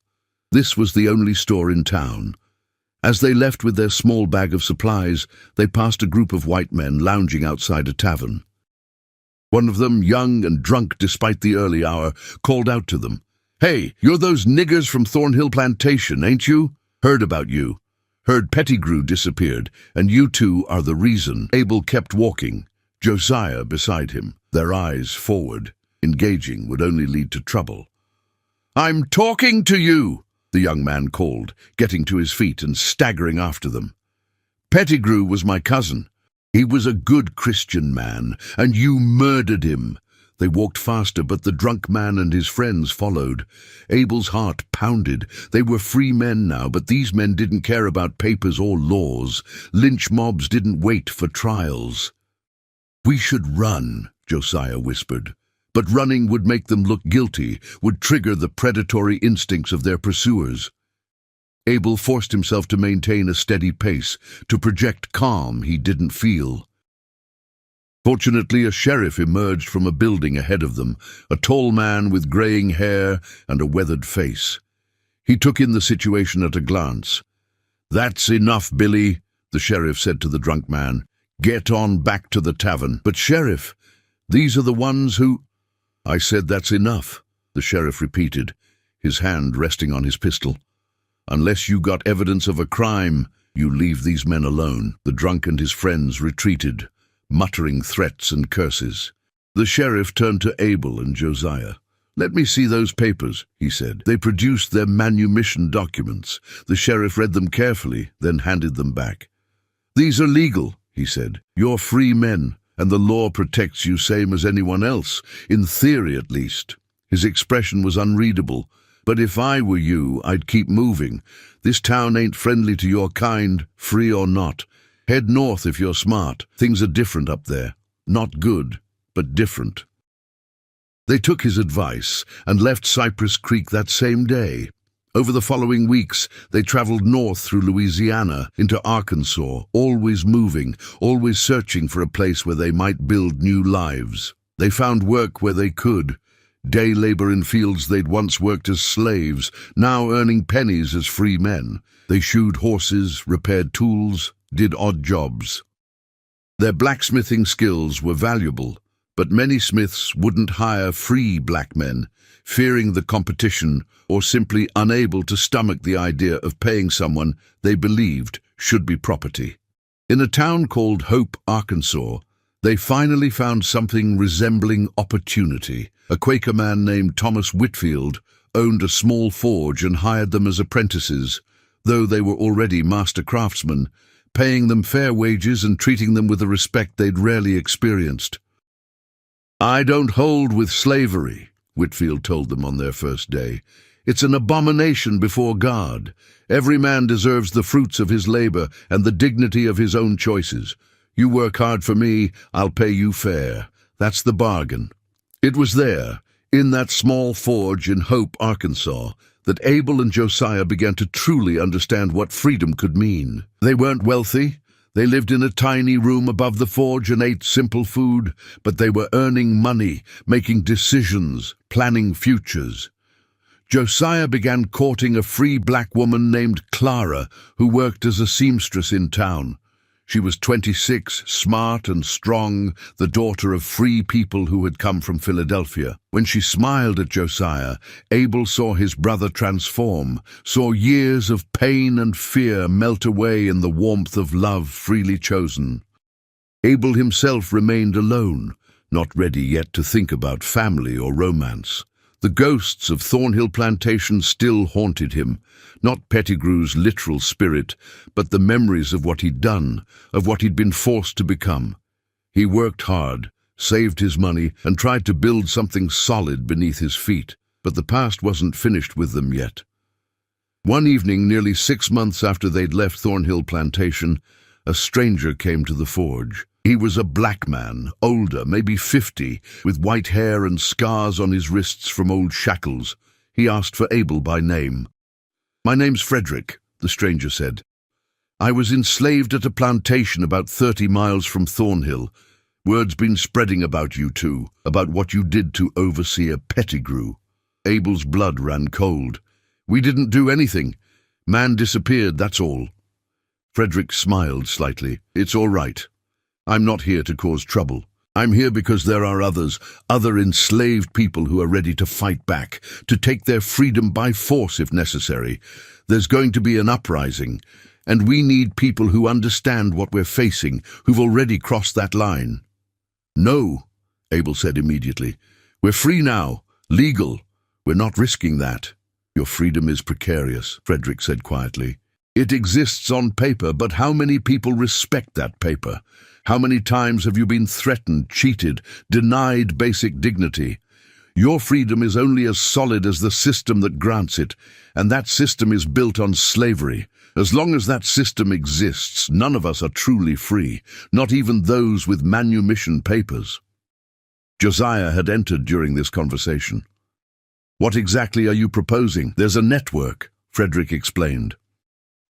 This was the only store in town. As they left with their small bag of supplies, they passed a group of white men lounging outside a tavern. One of them, young and drunk despite the early hour, called out to them. "Hey, you're those niggers from Thornhill Plantation, ain't you? Heard about you. Heard Pettigrew disappeared, and you two are the reason." Abel kept walking, Josiah beside him, their eyes forward. Engaging would only lead to trouble. "I'm talking to you," the young man called, getting to his feet and staggering after them. "Pettigrew was my cousin. He was a good Christian man, and you murdered him." They walked faster, but the drunk man and his friends followed. Abel's heart pounded. They were free men now, but these men didn't care about papers or laws. Lynch mobs didn't wait for trials. "We should run," Josiah whispered. But running would make them look guilty, would trigger the predatory instincts of their pursuers. Abel forced himself to maintain a steady pace, to project calm he didn't feel. Fortunately, a sheriff emerged from a building ahead of them, a tall man with graying hair and a weathered face. He took in the situation at a glance. "That's enough, Billy," the sheriff said to the drunk man. "Get on back to the tavern." "But, Sheriff, these are the ones who—" "I said that's enough," the sheriff repeated, his hand resting on his pistol. "Unless you got evidence of a crime, you leave these men alone." The drunk and his friends retreated, muttering threats and curses. The sheriff turned to Abel and Josiah. "Let me see those papers," he said. They produced their manumission documents. The sheriff read them carefully, then handed them back. "These are legal," he said. "You're free men, and the law protects you same as anyone else, in theory at least." His expression was unreadable. "But if I were you, I'd keep moving. This town ain't friendly to your kind, free or not. Head north if you're smart. Things are different up there. Not good, but different." They took his advice and left Cypress Creek that same day. Over the following weeks, they traveled north through Louisiana into Arkansas, always moving, always searching for a place where they might build new lives. They found work where they could, day labor in fields they'd once worked as slaves, now earning pennies as free men. They shoed horses, repaired tools, did odd jobs. Their blacksmithing skills were valuable, but many smiths wouldn't hire free black men, fearing the competition or simply unable to stomach the idea of paying someone they believed should be property. In a town called Hope, Arkansas, they finally found something resembling opportunity. A Quaker man named Thomas Whitfield owned a small forge and hired them as apprentices, though they were already master craftsmen, paying them fair wages and treating them with a respect they'd rarely experienced. "I don't hold with slavery," Whitfield told them on their first day. "It's an abomination before God. Every man deserves the fruits of his labor and the dignity of his own choices. You work hard for me, I'll pay you fair. That's the bargain." It was there, in that small forge in Hope, Arkansas, that Abel and Josiah began to truly understand what freedom could mean. They weren't wealthy. They lived in a tiny room above the forge and ate simple food, but they were earning money, making decisions, planning futures. Josiah began courting a free black woman named Clara, who worked as a seamstress in town. She was 26, smart and strong, the daughter of free people who had come from Philadelphia. When she smiled at Josiah, Abel saw his brother transform, saw years of pain and fear melt away in the warmth of love freely chosen. Abel himself remained alone, not ready yet to think about family or romance. The ghosts of Thornhill Plantation still haunted him, not Pettigrew's literal spirit, but the memories of what he'd done, of what he'd been forced to become. He worked hard, saved his money, and tried to build something solid beneath his feet, but the past wasn't finished with them yet. One evening, nearly 6 months after they'd left Thornhill Plantation, a stranger came to the forge. He was a black man, older, maybe 50, with white hair and scars on his wrists from old shackles. He asked for Abel by name. "My name's Frederick," the stranger said. "I was enslaved at a plantation about 30 miles from Thornhill. Word's been spreading about you two, about what you did to Overseer Pettigrew." Abel's blood ran cold. "We didn't do anything. Man disappeared, that's all." Frederick smiled slightly. "It's all right. I'm not here to cause trouble. I'm here because there are other enslaved people who are ready to fight back, to take their freedom by force if necessary. There's going to be an uprising, and we need people who understand what we're facing, who've already crossed that line." "No," Abel said immediately. "We're free now, legal. We're not risking that." "Your freedom is precarious," Frederick said quietly. "It exists on paper, but how many people respect that paper? How many times have you been threatened, cheated, denied basic dignity? Your freedom is only as solid as the system that grants it, and that system is built on slavery. As long as that system exists, none of us are truly free, not even those with manumission papers." Josiah had entered during this conversation. "What exactly are you proposing?" "There's a network," Frederick explained.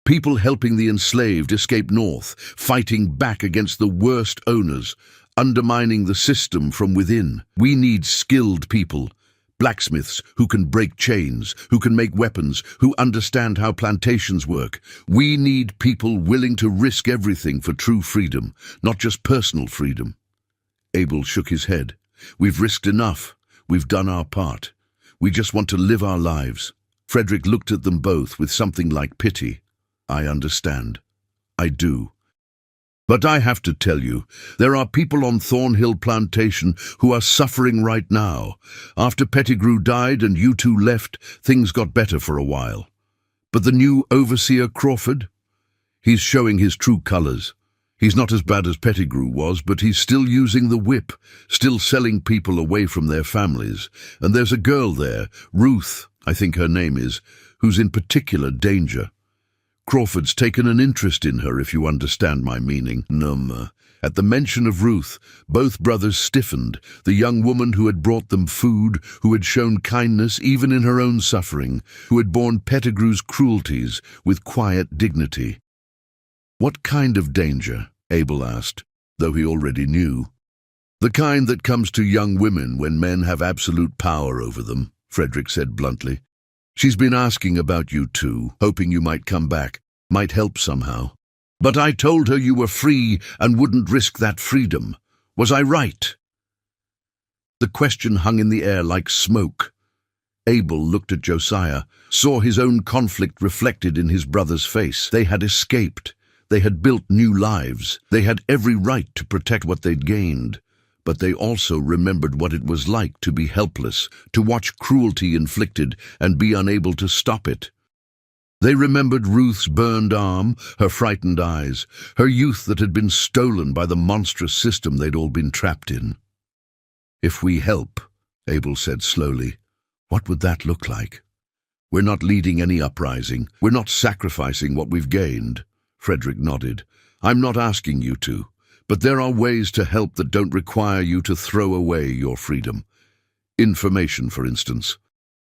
"People helping the enslaved escape north, fighting back against the worst owners, undermining the system from within. We need skilled people, blacksmiths who can break chains, who can make weapons, who understand how plantations work. We need people willing to risk everything for true freedom, not just personal freedom." Abel shook his head. "We've risked enough. We've done our part. We just want to live our lives." Frederick looked at them both with something like pity. "I understand. I do. But I have to tell you, there are people on Thornhill Plantation who are suffering right now. After Pettigrew died and you two left, things got better for a while. But the new overseer Crawford? He's showing his true colors. He's not as bad as Pettigrew was, but he's still using the whip, still selling people away from their families. And there's a girl there, Ruth, I think her name is, who's in particular danger. Crawford's taken an interest in her, if you understand my meaning." At the mention of Ruth, both brothers stiffened, the young woman who had brought them food, who had shown kindness even in her own suffering, who had borne Pettigrew's cruelties with quiet dignity. "What kind of danger?" Abel asked, though he already knew. The kind that comes to young women when men have absolute power over them, Frederick said bluntly. She's been asking about you too, hoping you might come back, might help somehow. But I told her you were free and wouldn't risk that freedom. Was I right? The question hung in the air like smoke. Abel looked at Josiah, saw his own conflict reflected in his brother's face. They had escaped. They had built new lives. They had every right to protect what they'd gained. But they also remembered what it was like to be helpless, to watch cruelty inflicted and be unable to stop it. They remembered Ruth's burned arm, her frightened eyes, her youth that had been stolen by the monstrous system they'd all been trapped in. If we help, Abel said slowly, what would that look like? We're not leading any uprising. We're not sacrificing what we've gained. Frederick nodded. I'm not asking you to. But there are ways to help that don't require you to throw away your freedom. Information, for instance.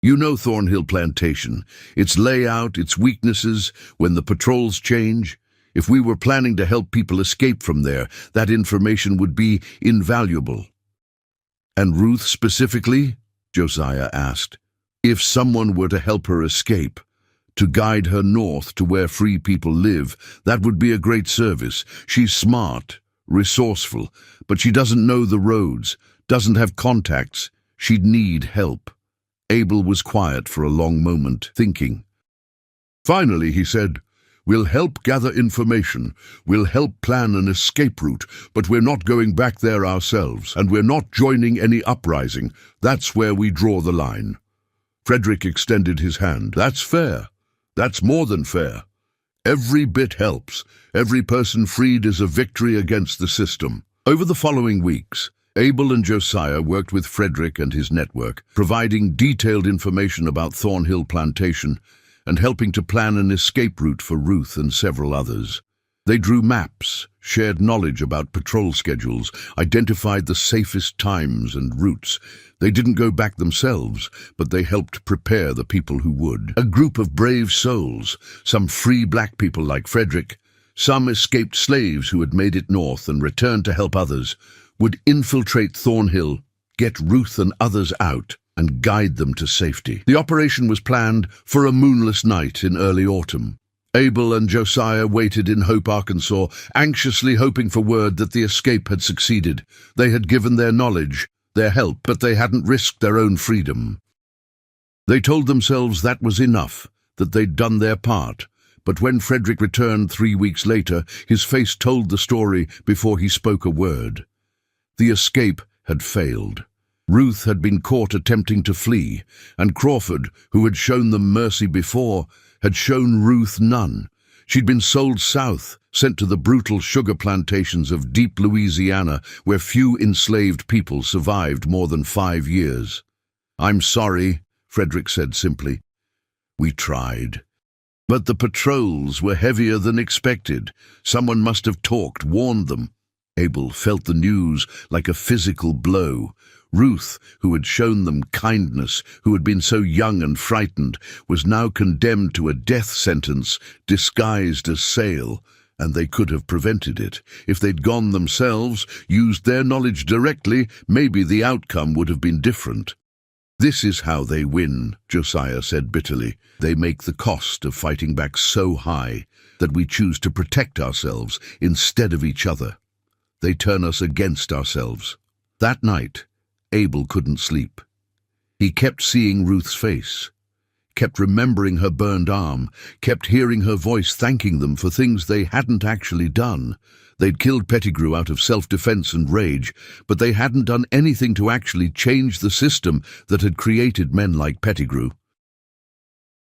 You know Thornhill Plantation, its layout, its weaknesses, when the patrols change. If we were planning to help people escape from there, that information would be invaluable. And Ruth specifically? Josiah asked. If someone were to help her escape, to guide her north to where free people live, that would be a great service. She's smart, resourceful, but she doesn't know the roads, doesn't have contacts. She'd need help. Abel was quiet for a long moment, thinking. Finally, he said, we'll help gather information, we'll help plan an escape route, but we're not going back there ourselves, and we're not joining any uprising. That's where we draw the line. Frederick extended his hand. That's fair. That's more than fair. Every bit helps. Every person freed is a victory against the system. Over the following weeks, Abel and Josiah worked with Frederick and his network, providing detailed information about Thornhill Plantation and helping to plan an escape route for Ruth and several others. They drew maps, shared knowledge about patrol schedules, identified the safest times and routes. They didn't go back themselves, but they helped prepare the people who would. A group of brave souls, some free black people like Frederick, some escaped slaves who had made it north and returned to help others, would infiltrate Thornhill, get Ruth and others out, and guide them to safety. The operation was planned for a moonless night in early autumn. Abel and Josiah waited in Hope, Arkansas, anxiously hoping for word that the escape had succeeded. They had given their knowledge, their help, but they hadn't risked their own freedom. They told themselves that was enough, that they'd done their part. But when Frederick returned 3 weeks later, his face told the story before he spoke a word. The escape had failed. Ruth had been caught attempting to flee, and Crawford, who had shown them mercy before, had shown Ruth none. She'd been sold south, sent to the brutal sugar plantations of deep Louisiana, where few enslaved people survived more than 5 years. I'm sorry, Frederick said simply. We tried. But the patrols were heavier than expected. Someone must have talked, warned them. Abel felt the news like a physical blow. Ruth, who had shown them kindness, who had been so young and frightened, was now condemned to a death sentence disguised as sale, and they could have prevented it. If they'd gone themselves, used their knowledge directly, maybe the outcome would have been different. This is how they win, Josiah said bitterly. They make the cost of fighting back so high that we choose to protect ourselves instead of each other. They turn us against ourselves. That night, Abel couldn't sleep. He kept seeing Ruth's face, kept remembering her burned arm, kept hearing her voice thanking them for things they hadn't actually done. They'd killed Pettigrew out of self-defense and rage, but they hadn't done anything to actually change the system that had created men like Pettigrew.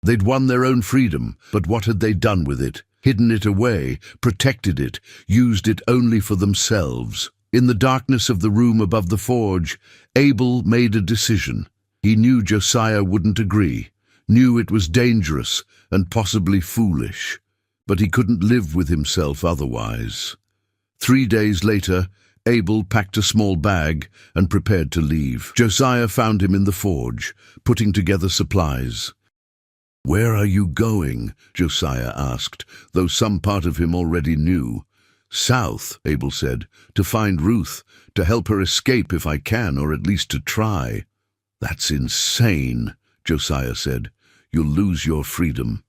They'd won their own freedom, but what had they done with it? Hidden it away, protected it, used it only for themselves. In the darkness of the room above the forge, Abel made a decision. He knew Josiah wouldn't agree, knew it was dangerous and possibly foolish, but he couldn't live with himself otherwise. 3 days later, Abel packed a small bag and prepared to leave. Josiah found him in the forge, putting together supplies. "Where are you going?" Josiah asked, though some part of him already knew. South, Abel said, to find Ruth, to help her escape if I can, or at least to try. That's insane, Josiah said. You'll lose your freedom.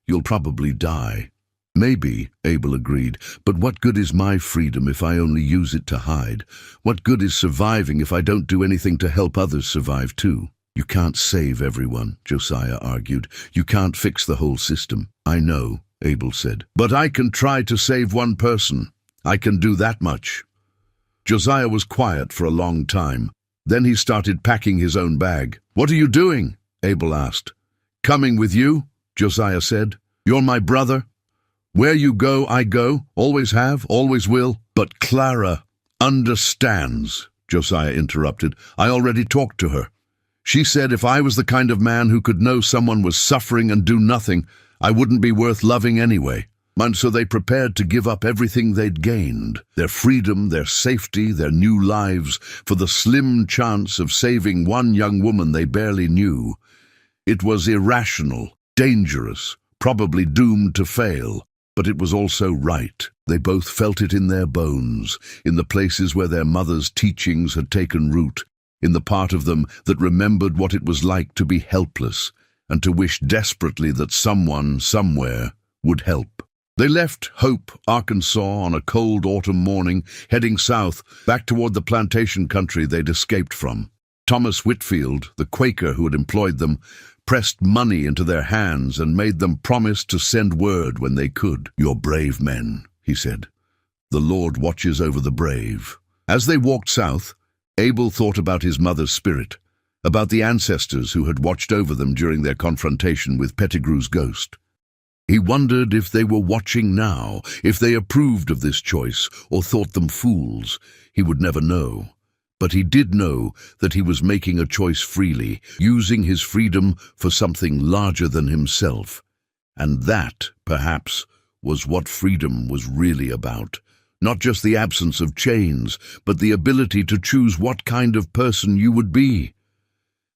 You'll probably die. Maybe, Abel agreed, but what good is my freedom if I only use it to hide? What good is surviving if I don't do anything to help others survive too? You can't save everyone, Josiah argued. You can't fix the whole system. I know, Abel said. But I can try to save one person. I can do that much. Josiah was quiet for a long time. Then he started packing his own bag. What are you doing? Abel asked. Coming with you, Josiah said. You're my brother. Where you go, I go. Always have, always will. But Clara understands, Josiah interrupted. I already talked to her. She said if I was the kind of man who could know someone was suffering and do nothing, I wouldn't be worth loving anyway. And so they prepared to give up everything they'd gained, their freedom, their safety, their new lives, for the slim chance of saving one young woman they barely knew. It was irrational, dangerous, probably doomed to fail, but it was also right. They both felt it in their bones, in the places where their mother's teachings had taken root, in the part of them that remembered what it was like to be helpless and to wish desperately that someone, somewhere, would help. They left Hope, Arkansas, on a cold autumn morning, heading south, back toward the plantation country they'd escaped from. Thomas Whitfield, the Quaker who had employed them, pressed money into their hands and made them promise to send word when they could. You're brave men, he said. The Lord watches over the brave. As they walked south, Abel thought about his mother's spirit, about the ancestors who had watched over them during their confrontation with Pettigrew's ghost. He wondered if they were watching now, if they approved of this choice or thought them fools. He would never know. But he did know that he was making a choice freely, using his freedom for something larger than himself. And that, perhaps, was what freedom was really about. Not just the absence of chains, but the ability to choose what kind of person you would be.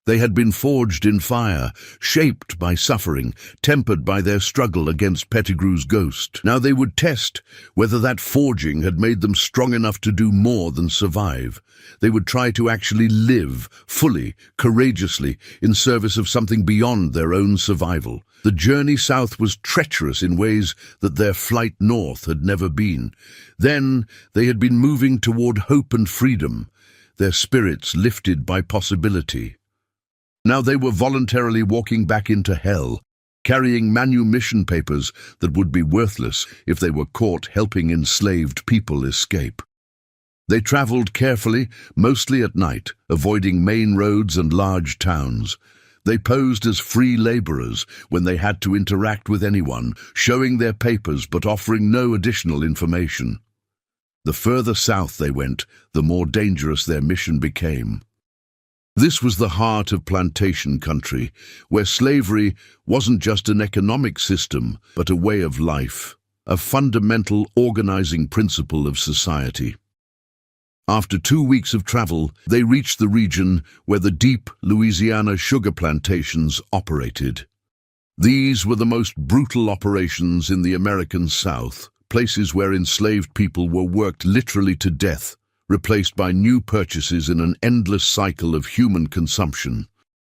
They had been forged in fire, shaped by suffering, tempered by their struggle against Pettigrew's ghost. Now they would test whether that forging had made them strong enough to do more than survive. They would try to actually live, fully, courageously, in service of something beyond their own survival. The journey south was treacherous in ways that their flight north had never been. Then they had been moving toward hope and freedom, their spirits lifted by possibility. Now they were voluntarily walking back into hell, carrying manumission papers that would be worthless if they were caught helping enslaved people escape. They traveled carefully, mostly at night, avoiding main roads and large towns. They posed as free laborers when they had to interact with anyone, showing their papers but offering no additional information. The further south they went, the more dangerous their mission became. This was the heart of plantation country, where slavery wasn't just an economic system, but a way of life, a fundamental organizing principle of society. After 2 weeks of travel, they reached the region where the deep Louisiana sugar plantations operated. These were the most brutal operations in the American South, places where enslaved people were worked literally to death, replaced by new purchases in an endless cycle of human consumption.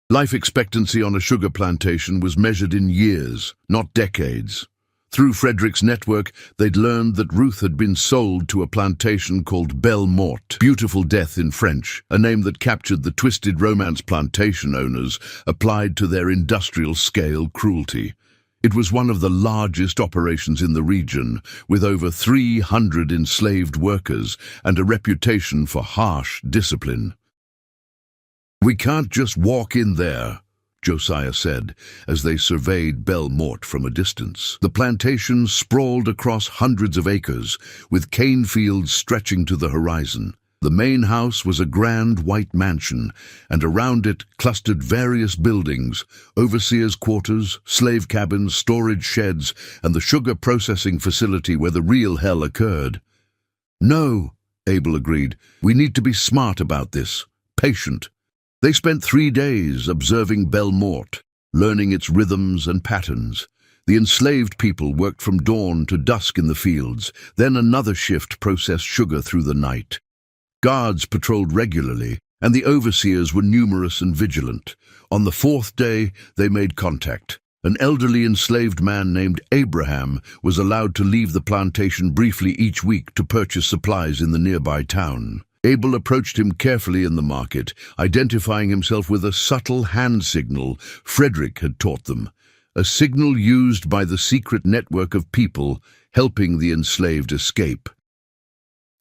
Life expectancy on a sugar plantation was measured in years, not decades. Through Frederick's network, they'd learned that Ruth had been sold to a plantation called Belle Morte, beautiful death in French, a name that captured the twisted romance plantation owners applied to their industrial-scale cruelty. It was one of the largest operations in the region, with over 300 enslaved workers and a reputation for harsh discipline. "We can't just walk in there," Josiah said, as they surveyed Belle Morte from a distance. The plantation sprawled across hundreds of acres, with cane fields stretching to the horizon. The main house was a grand white mansion, and around it clustered various buildings, overseers' quarters, slave cabins, storage sheds, and the sugar processing facility where the real hell occurred. "No," Abel agreed, "we need to be smart about this, patient." They spent 3 days observing Belle Morte, learning its rhythms and patterns. The enslaved people worked from dawn to dusk in the fields, then another shift processed sugar through the night. Guards patrolled regularly, and the overseers were numerous and vigilant. On the fourth day, they made contact. An elderly enslaved man named Abraham was allowed to leave the plantation briefly each week to purchase supplies in the nearby town. Abel approached him carefully in the market, identifying himself with a subtle hand signal Frederick had taught them, a signal used by the secret network of people helping the enslaved escape.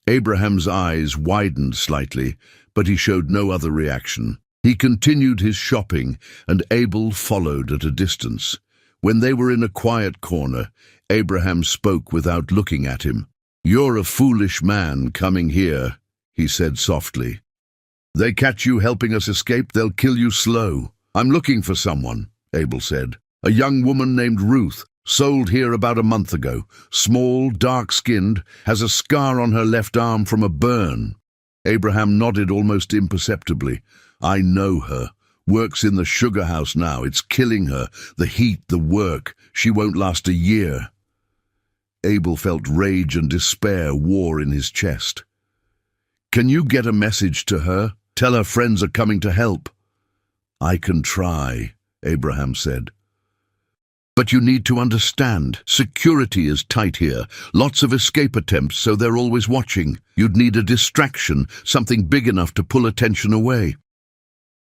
Abraham's eyes widened slightly, but he showed no other reaction. He continued his shopping, and Abel followed at a distance. When they were in a quiet corner, Abraham spoke without looking at him. "You're a foolish man coming here," he said softly. "They catch you helping us escape, they'll kill you slow." "I'm looking for someone," Abel said. "A young woman named Ruth, sold here about a month ago. Small, dark-skinned, has a scar on her left arm from a burn." Abraham nodded almost imperceptibly. "I know her. Works in the sugar house now. It's killing her. The heat, the work. She won't last a year." Abel felt rage and despair war in his chest. "Can you get a message to her? Tell her friends are coming to help." "I can try," Abraham said. "But you need to understand, security is tight here. Lots of escape attempts, so they're always watching. You'd need a distraction, something big enough to pull attention away."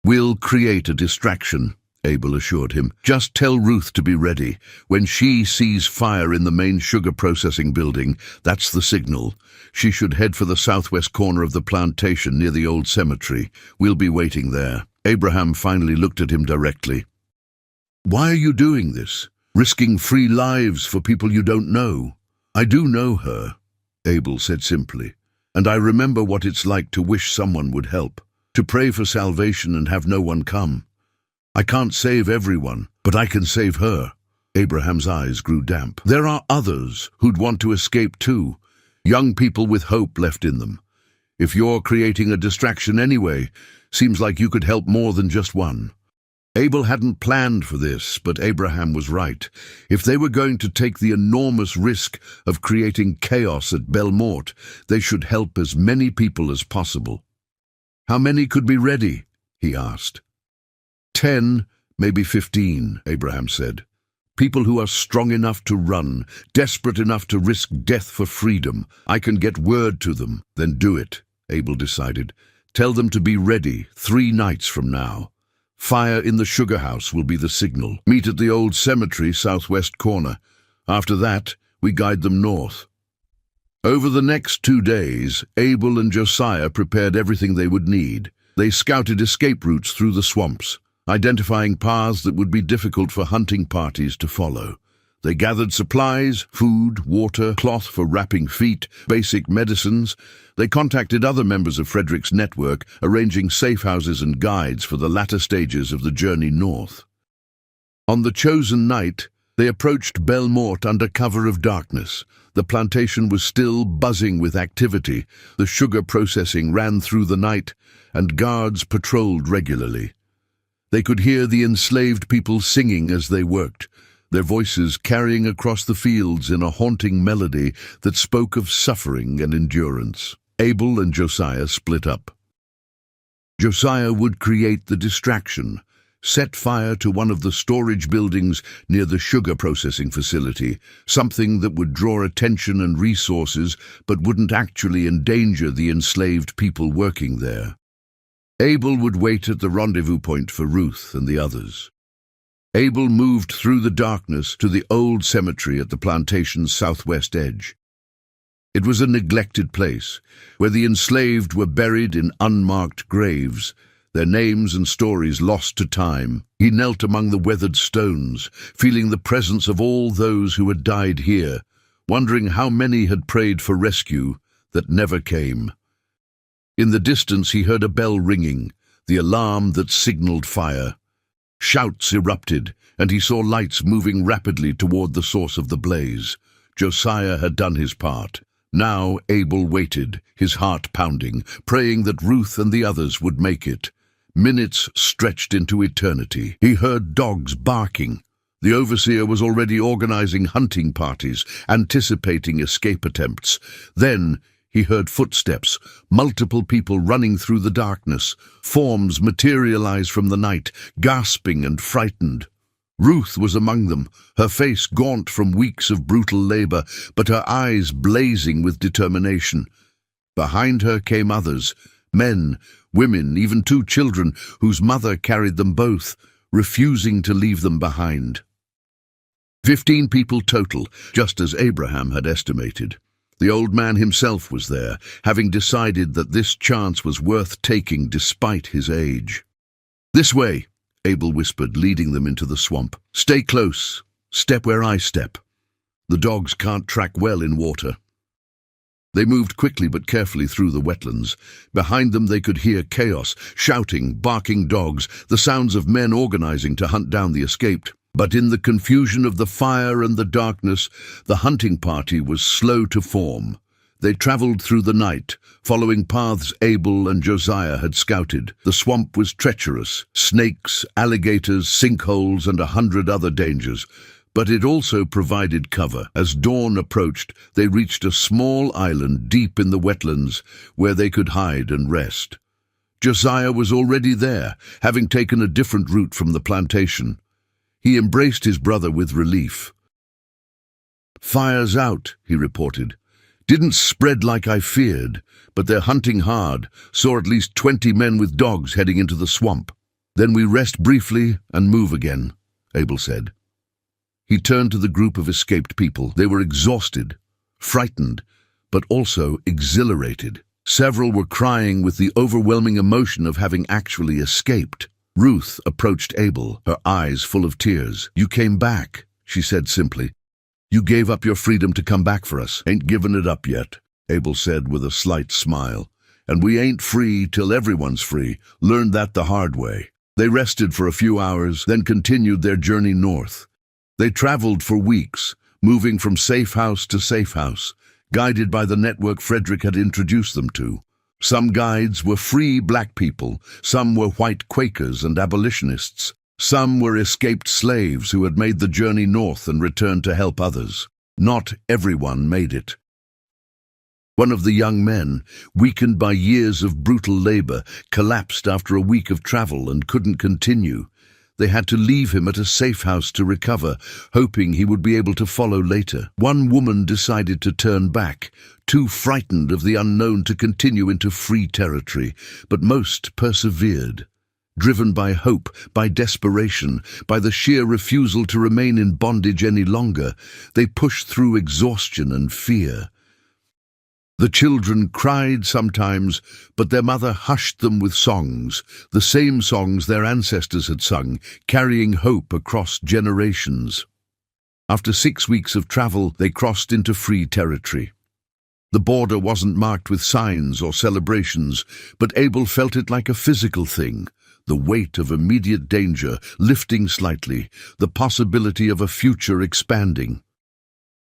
"We'll create a distraction," Abel assured him. "Just tell Ruth to be ready. When she sees fire in the main sugar processing building, that's the signal. She should head for the southwest corner of the plantation near the old cemetery. We'll be waiting there." Abraham finally looked at him directly. "Why are you doing this? Risking free lives for people you don't know?" "I do know her," Abel said simply, "and I remember what it's like to wish someone would help, to pray for salvation and have no one come. I can't save everyone, but I can save her." Abraham's eyes grew damp. "There are others who'd want to escape too, young people with hope left in them. If you're creating a distraction anyway, seems like you could help more than just one." Abel hadn't planned for this, but Abraham was right. If they were going to take the enormous risk of creating chaos at Belmort, they should help as many people as possible. "How many could be ready?" he asked. 10, maybe 15, Abraham said. "People who are strong enough to run, desperate enough to risk death for freedom. I can get word to them." "Then do it," Abel decided. "Tell them to be ready 3 nights from now. Fire in the sugar house will be the signal. Meet at the old cemetery southwest corner. After that, we guide them north." Over the next 2 days, Abel and Josiah prepared everything they would need. They scouted escape routes through the swamps, identifying paths that would be difficult for hunting parties to follow. They gathered supplies, food, water, cloth for wrapping feet, basic medicines. They contacted other members of Frederick's network, arranging safe houses and guides for the latter stages of the journey north. On the chosen night, they approached Belmort under cover of darkness. The plantation was still buzzing with activity. The sugar processing ran through the night, and guards patrolled regularly. They could hear the enslaved people singing as they worked, their voices carrying across the fields in a haunting melody that spoke of suffering and endurance. Abel and Josiah split up. Josiah would create the distraction, set fire to one of the storage buildings near the sugar processing facility, something that would draw attention and resources but wouldn't actually endanger the enslaved people working there. Abel would wait at the rendezvous point for Ruth and the others. Abel moved through the darkness to the old cemetery at the plantation's southwest edge. It was a neglected place, where the enslaved were buried in unmarked graves, their names and stories lost to time. He knelt among the weathered stones, feeling the presence of all those who had died here, wondering how many had prayed for rescue that never came. In the distance he heard a bell ringing, the alarm that signaled fire. Shouts erupted, and he saw lights moving rapidly toward the source of the blaze. Josiah had done his part. Now Abel waited, his heart pounding, praying that Ruth and the others would make it. Minutes stretched into eternity. He heard dogs barking. The overseer was already organizing hunting parties, anticipating escape attempts. Then he heard footsteps, multiple people running through the darkness. Forms materialized from the night, gasping and frightened. Ruth was among them, her face gaunt from weeks of brutal labor, but her eyes blazing with determination. Behind her came others, men, women, even 2 children, whose mother carried them both, refusing to leave them behind. 15 people total, just as Abraham had estimated. The old man himself was there, having decided that this chance was worth taking despite his age. "This way," Abel whispered, leading them into the swamp. "Stay close. Step where I step. The dogs can't track well in water." They moved quickly but carefully through the wetlands. Behind them they could hear chaos, shouting, barking dogs, the sounds of men organizing to hunt down the escaped. But in the confusion of the fire and the darkness, the hunting party was slow to form. They traveled through the night, following paths Abel and Josiah had scouted. The swamp was treacherous, snakes, alligators, sinkholes, and 100 other dangers. But it also provided cover. As dawn approached, they reached a small island deep in the wetlands where they could hide and rest. Josiah was already there, having taken a different route from the plantation. He embraced his brother with relief. "Fire's out," he reported. "Didn't spread like I feared, but they're hunting hard. Saw at least 20 men with dogs heading into the swamp. Then we rest briefly and move again," Abel said. He turned to the group of escaped people. They were exhausted, frightened, but also exhilarated. Several were crying with the overwhelming emotion of having actually escaped. Ruth approached Abel, her eyes full of tears. "You came back," she said simply. "You gave up your freedom to come back for us." "Ain't given it up yet," Abel said with a slight smile. "And we ain't free till everyone's free. Learned that the hard way." They rested for a few hours, then continued their journey north. They traveled for weeks, moving from safe house to safe house, guided by the network Frederick had introduced them to. Some guides were free black people, some were white Quakers and abolitionists, some were escaped slaves who had made the journey north and returned to help others. Not everyone made it. One of the young men, weakened by years of brutal labor, collapsed after a week of travel and couldn't continue. They had to leave him at a safe house to recover, hoping he would be able to follow later. One woman decided to turn back, too frightened of the unknown to continue into free territory, but most persevered. Driven by hope, by desperation, by the sheer refusal to remain in bondage any longer, they pushed through exhaustion and fear. The children cried sometimes, but their mother hushed them with songs, the same songs their ancestors had sung, carrying hope across generations. After 6 weeks of travel, they crossed into free territory. The border wasn't marked with signs or celebrations, but Abel felt it like a physical thing, the weight of immediate danger lifting slightly, the possibility of a future expanding.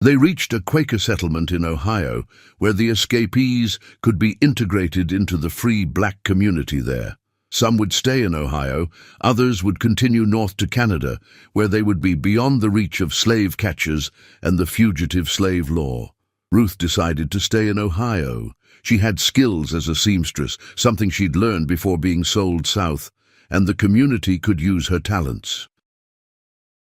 They reached a Quaker settlement in Ohio, where the escapees could be integrated into the free black community there. Some would stay in Ohio, others would continue north to Canada, where they would be beyond the reach of slave catchers and the fugitive slave law. Ruth decided to stay in Ohio. She had skills as a seamstress, something she'd learned before being sold south, and the community could use her talents.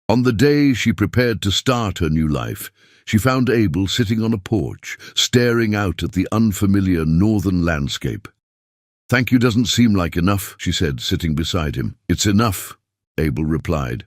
On the day she prepared to start her new life, she found Abel sitting on a porch, staring out at the unfamiliar northern landscape. "Thank you doesn't seem like enough," she said, sitting beside him. "It's enough," Abel replied.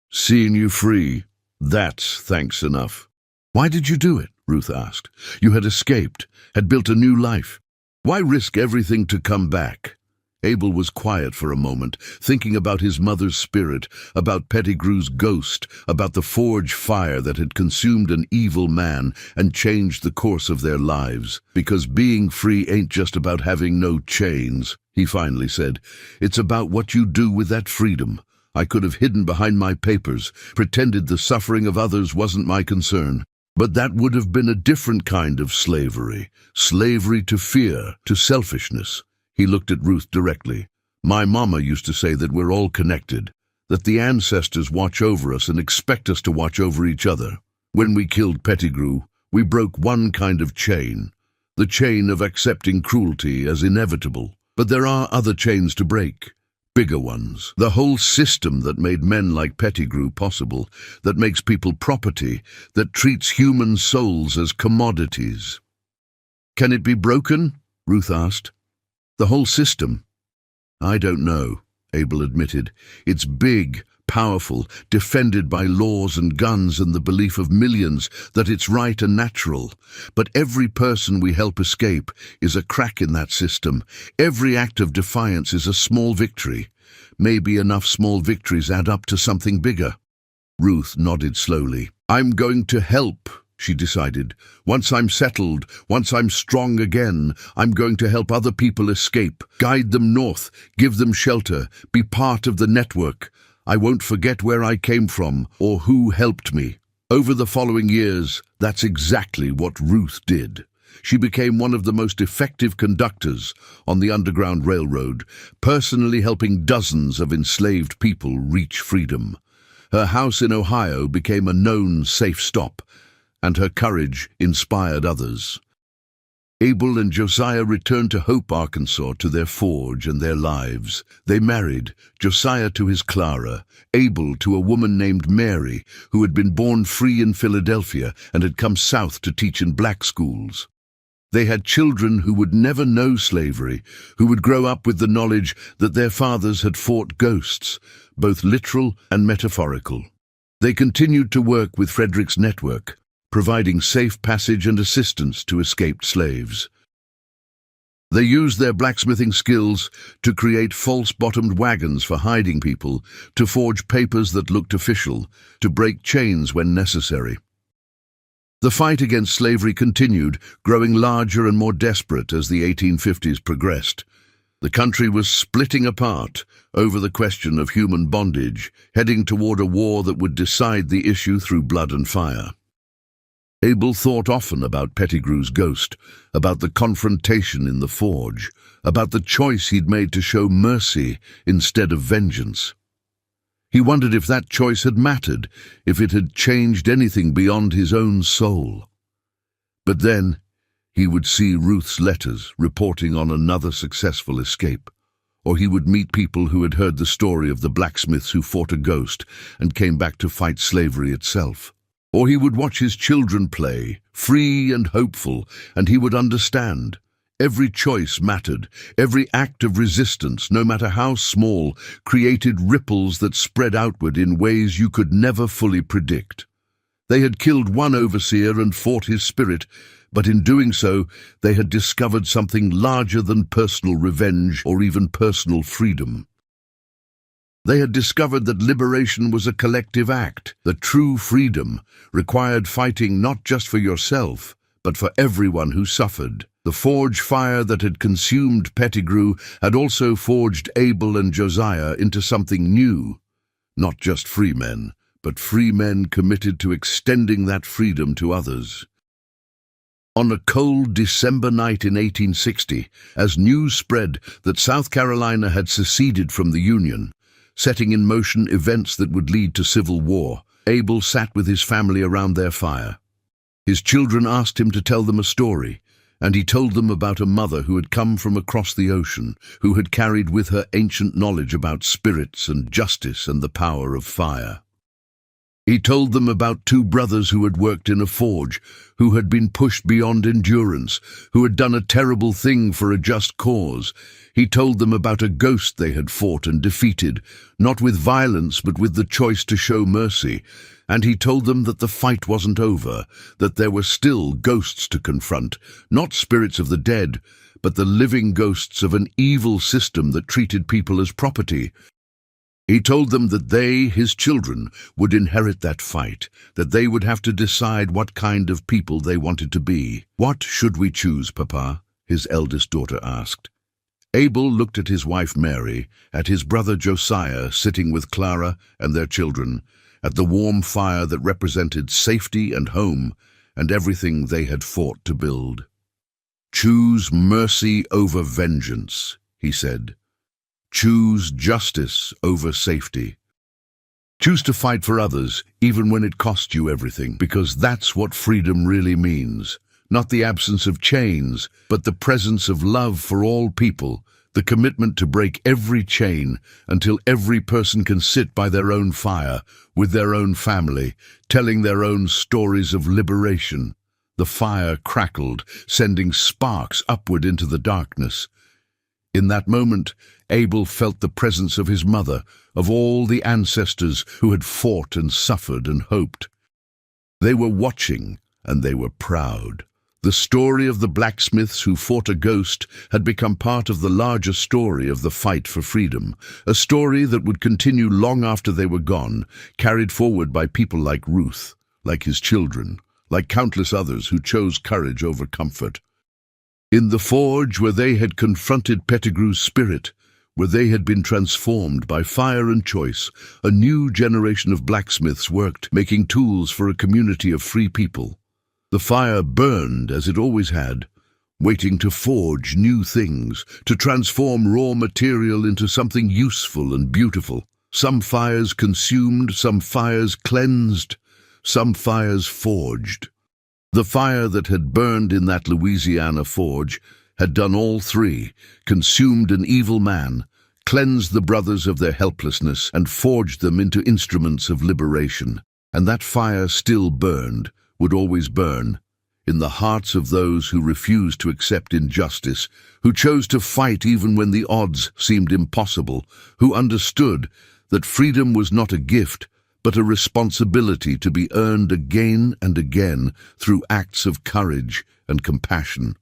"Seeing you free, that's thanks enough." "Why did you do it?" Ruth asked. "You had escaped, had built a new life. Why risk everything to come back?" Abel was quiet for a moment, thinking about his mother's spirit, about Pettigrew's ghost, about the forge fire that had consumed an evil man and changed the course of their lives. "Because being free ain't just about having no chains," he finally said. "It's about what you do with that freedom. I could have hidden behind my papers, pretended the suffering of others wasn't my concern. But that would have been a different kind of slavery. Slavery to fear, to selfishness." He looked at Ruth directly. "My mama used to say that we're all connected. that the ancestors watch over us and expect us to watch over each other. When we killed Pettigrew, we broke one kind of chain, the chain of accepting cruelty as inevitable. But there are other chains to break, bigger ones. The whole system that made men like Pettigrew possible, that makes people property, that treats human souls as commodities. Can it be broken? Ruth asked. The whole system? I don't know, Abel admitted. It's big, powerful, defended by laws and guns and the belief of millions that it's right and natural. But every person we help escape is a crack in that system. Every act of defiance is a small victory. Maybe enough small victories add up to something bigger. Ruth nodded slowly. I'm going to help, she decided. Once I'm settled, once I'm strong again, I'm going to help other people escape, guide them north, give them shelter, be part of the network. I won't forget where I came from or who helped me. Over the following years, that's exactly what Ruth did. She became one of the most effective conductors on the Underground Railroad, personally helping dozens of enslaved people reach freedom. Her house in Ohio became a known safe stop, and her courage inspired others. Abel and Josiah returned to Hope, Arkansas, to their forge and their lives. They married, Josiah to his Clara, Abel to a woman named Mary, who had been born free in Philadelphia and had come south to teach in black schools. They had children who would never know slavery, who would grow up with the knowledge that their fathers had fought ghosts, both literal and metaphorical. They continued to work with Frederick's network, providing safe passage and assistance to escaped slaves. They used their blacksmithing skills to create false-bottomed wagons for hiding people, to forge papers that looked official, to break chains when necessary. The fight against slavery continued, growing larger and more desperate as the 1850s progressed. The country was splitting apart over the question of human bondage, heading toward a war that would decide the issue through blood and fire. Abel thought often about Pettigrew's ghost, about the confrontation in the forge, about the choice he'd made to show mercy instead of vengeance. He wondered if that choice had mattered, if it had changed anything beyond his own soul. But then he would see Ruth's letters reporting on another successful escape, or he would meet people who had heard the story of the blacksmiths who fought a ghost and came back to fight slavery itself. Or he would watch his children play, free and hopeful, and he would understand. Every choice mattered. Every act of resistance, no matter how small, created ripples that spread outward in ways you could never fully predict. They had killed one overseer and fought his spirit, but in doing so, they had discovered something larger than personal revenge or even personal freedom. They had discovered that liberation was a collective act, that true freedom required fighting not just for yourself, but for everyone who suffered. The forge fire that had consumed Pettigrew had also forged Abel and Josiah into something new, not just free men, but free men committed to extending that freedom to others. On a cold December night in 1860, as news spread that South Carolina had seceded from the Union, setting in motion events that would lead to civil war, Abel sat with his family around their fire. His children asked him to tell them a story, and he told them about a mother who had come from across the ocean, who had carried with her ancient knowledge about spirits and justice and the power of fire. He told them about two brothers who had worked in a forge, who had been pushed beyond endurance, who had done a terrible thing for a just cause. He told them about a ghost they had fought and defeated, not with violence but with the choice to show mercy. And he told them that the fight wasn't over, that there were still ghosts to confront, not spirits of the dead, but the living ghosts of an evil system that treated people as property. He told them that they, his children, would inherit that fight, that they would have to decide what kind of people they wanted to be. "What should we choose, Papa?" his eldest daughter asked. Abel looked at his wife Mary, at his brother Josiah sitting with Clara and their children, at the warm fire that represented safety and home and everything they had fought to build. "Choose mercy over vengeance," he said. "Choose justice over safety." Choose to fight for others, even when it costs you everything, because that's what freedom really means. Not the absence of chains, but the presence of love for all people, the commitment to break every chain until every person can sit by their own fire, with their own family, telling their own stories of liberation. The fire crackled, sending sparks upward into the darkness. In that moment, Abel felt the presence of his mother, of all the ancestors who had fought and suffered and hoped. They were watching, and they were proud. The story of the blacksmiths who fought a ghost had become part of the larger story of the fight for freedom, a story that would continue long after they were gone, carried forward by people like Ruth, like his children, like countless others who chose courage over comfort. In the forge where they had confronted Pettigrew's spirit, where they had been transformed by fire and choice, a new generation of blacksmiths worked, making tools for a community of free people. The fire burned as it always had, waiting to forge new things, to transform raw material into something useful and beautiful. Some fires consumed, some fires cleansed, some fires forged. The fire that had burned in that Louisiana forge had done all three, consumed an evil man, cleansed the brothers of their helplessness, and forged them into instruments of liberation. And that fire still burned, would always burn, in the hearts of those who refused to accept injustice, who chose to fight even when the odds seemed impossible, who understood that freedom was not a gift, but a responsibility to be earned again and again through acts of courage and compassion.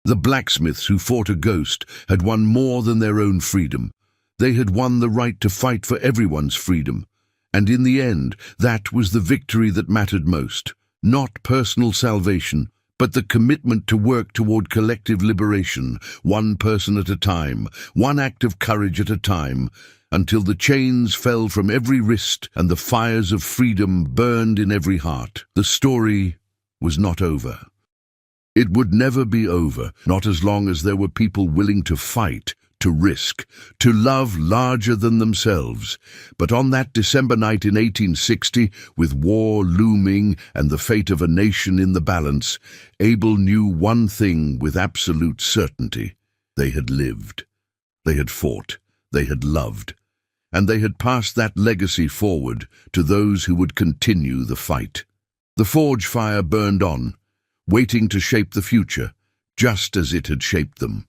The blacksmiths who fought a ghost had won more than their own freedom. They had won the right to fight for everyone's freedom. And in the end, that was the victory that mattered most. Not personal salvation, but the commitment to work toward collective liberation, one person at a time, one act of courage at a time, until the chains fell from every wrist and the fires of freedom burned in every heart. The story was not over. It would never be over, not as long as there were people willing to fight, to risk, to love larger than themselves. But on that December night in 1860, with war looming and the fate of a nation in the balance, Abel knew one thing with absolute certainty. They had lived. They had fought. They had loved. And they had passed that legacy forward to those who would continue the fight. The forge fire burned on, waiting to shape the future, just as it had shaped them.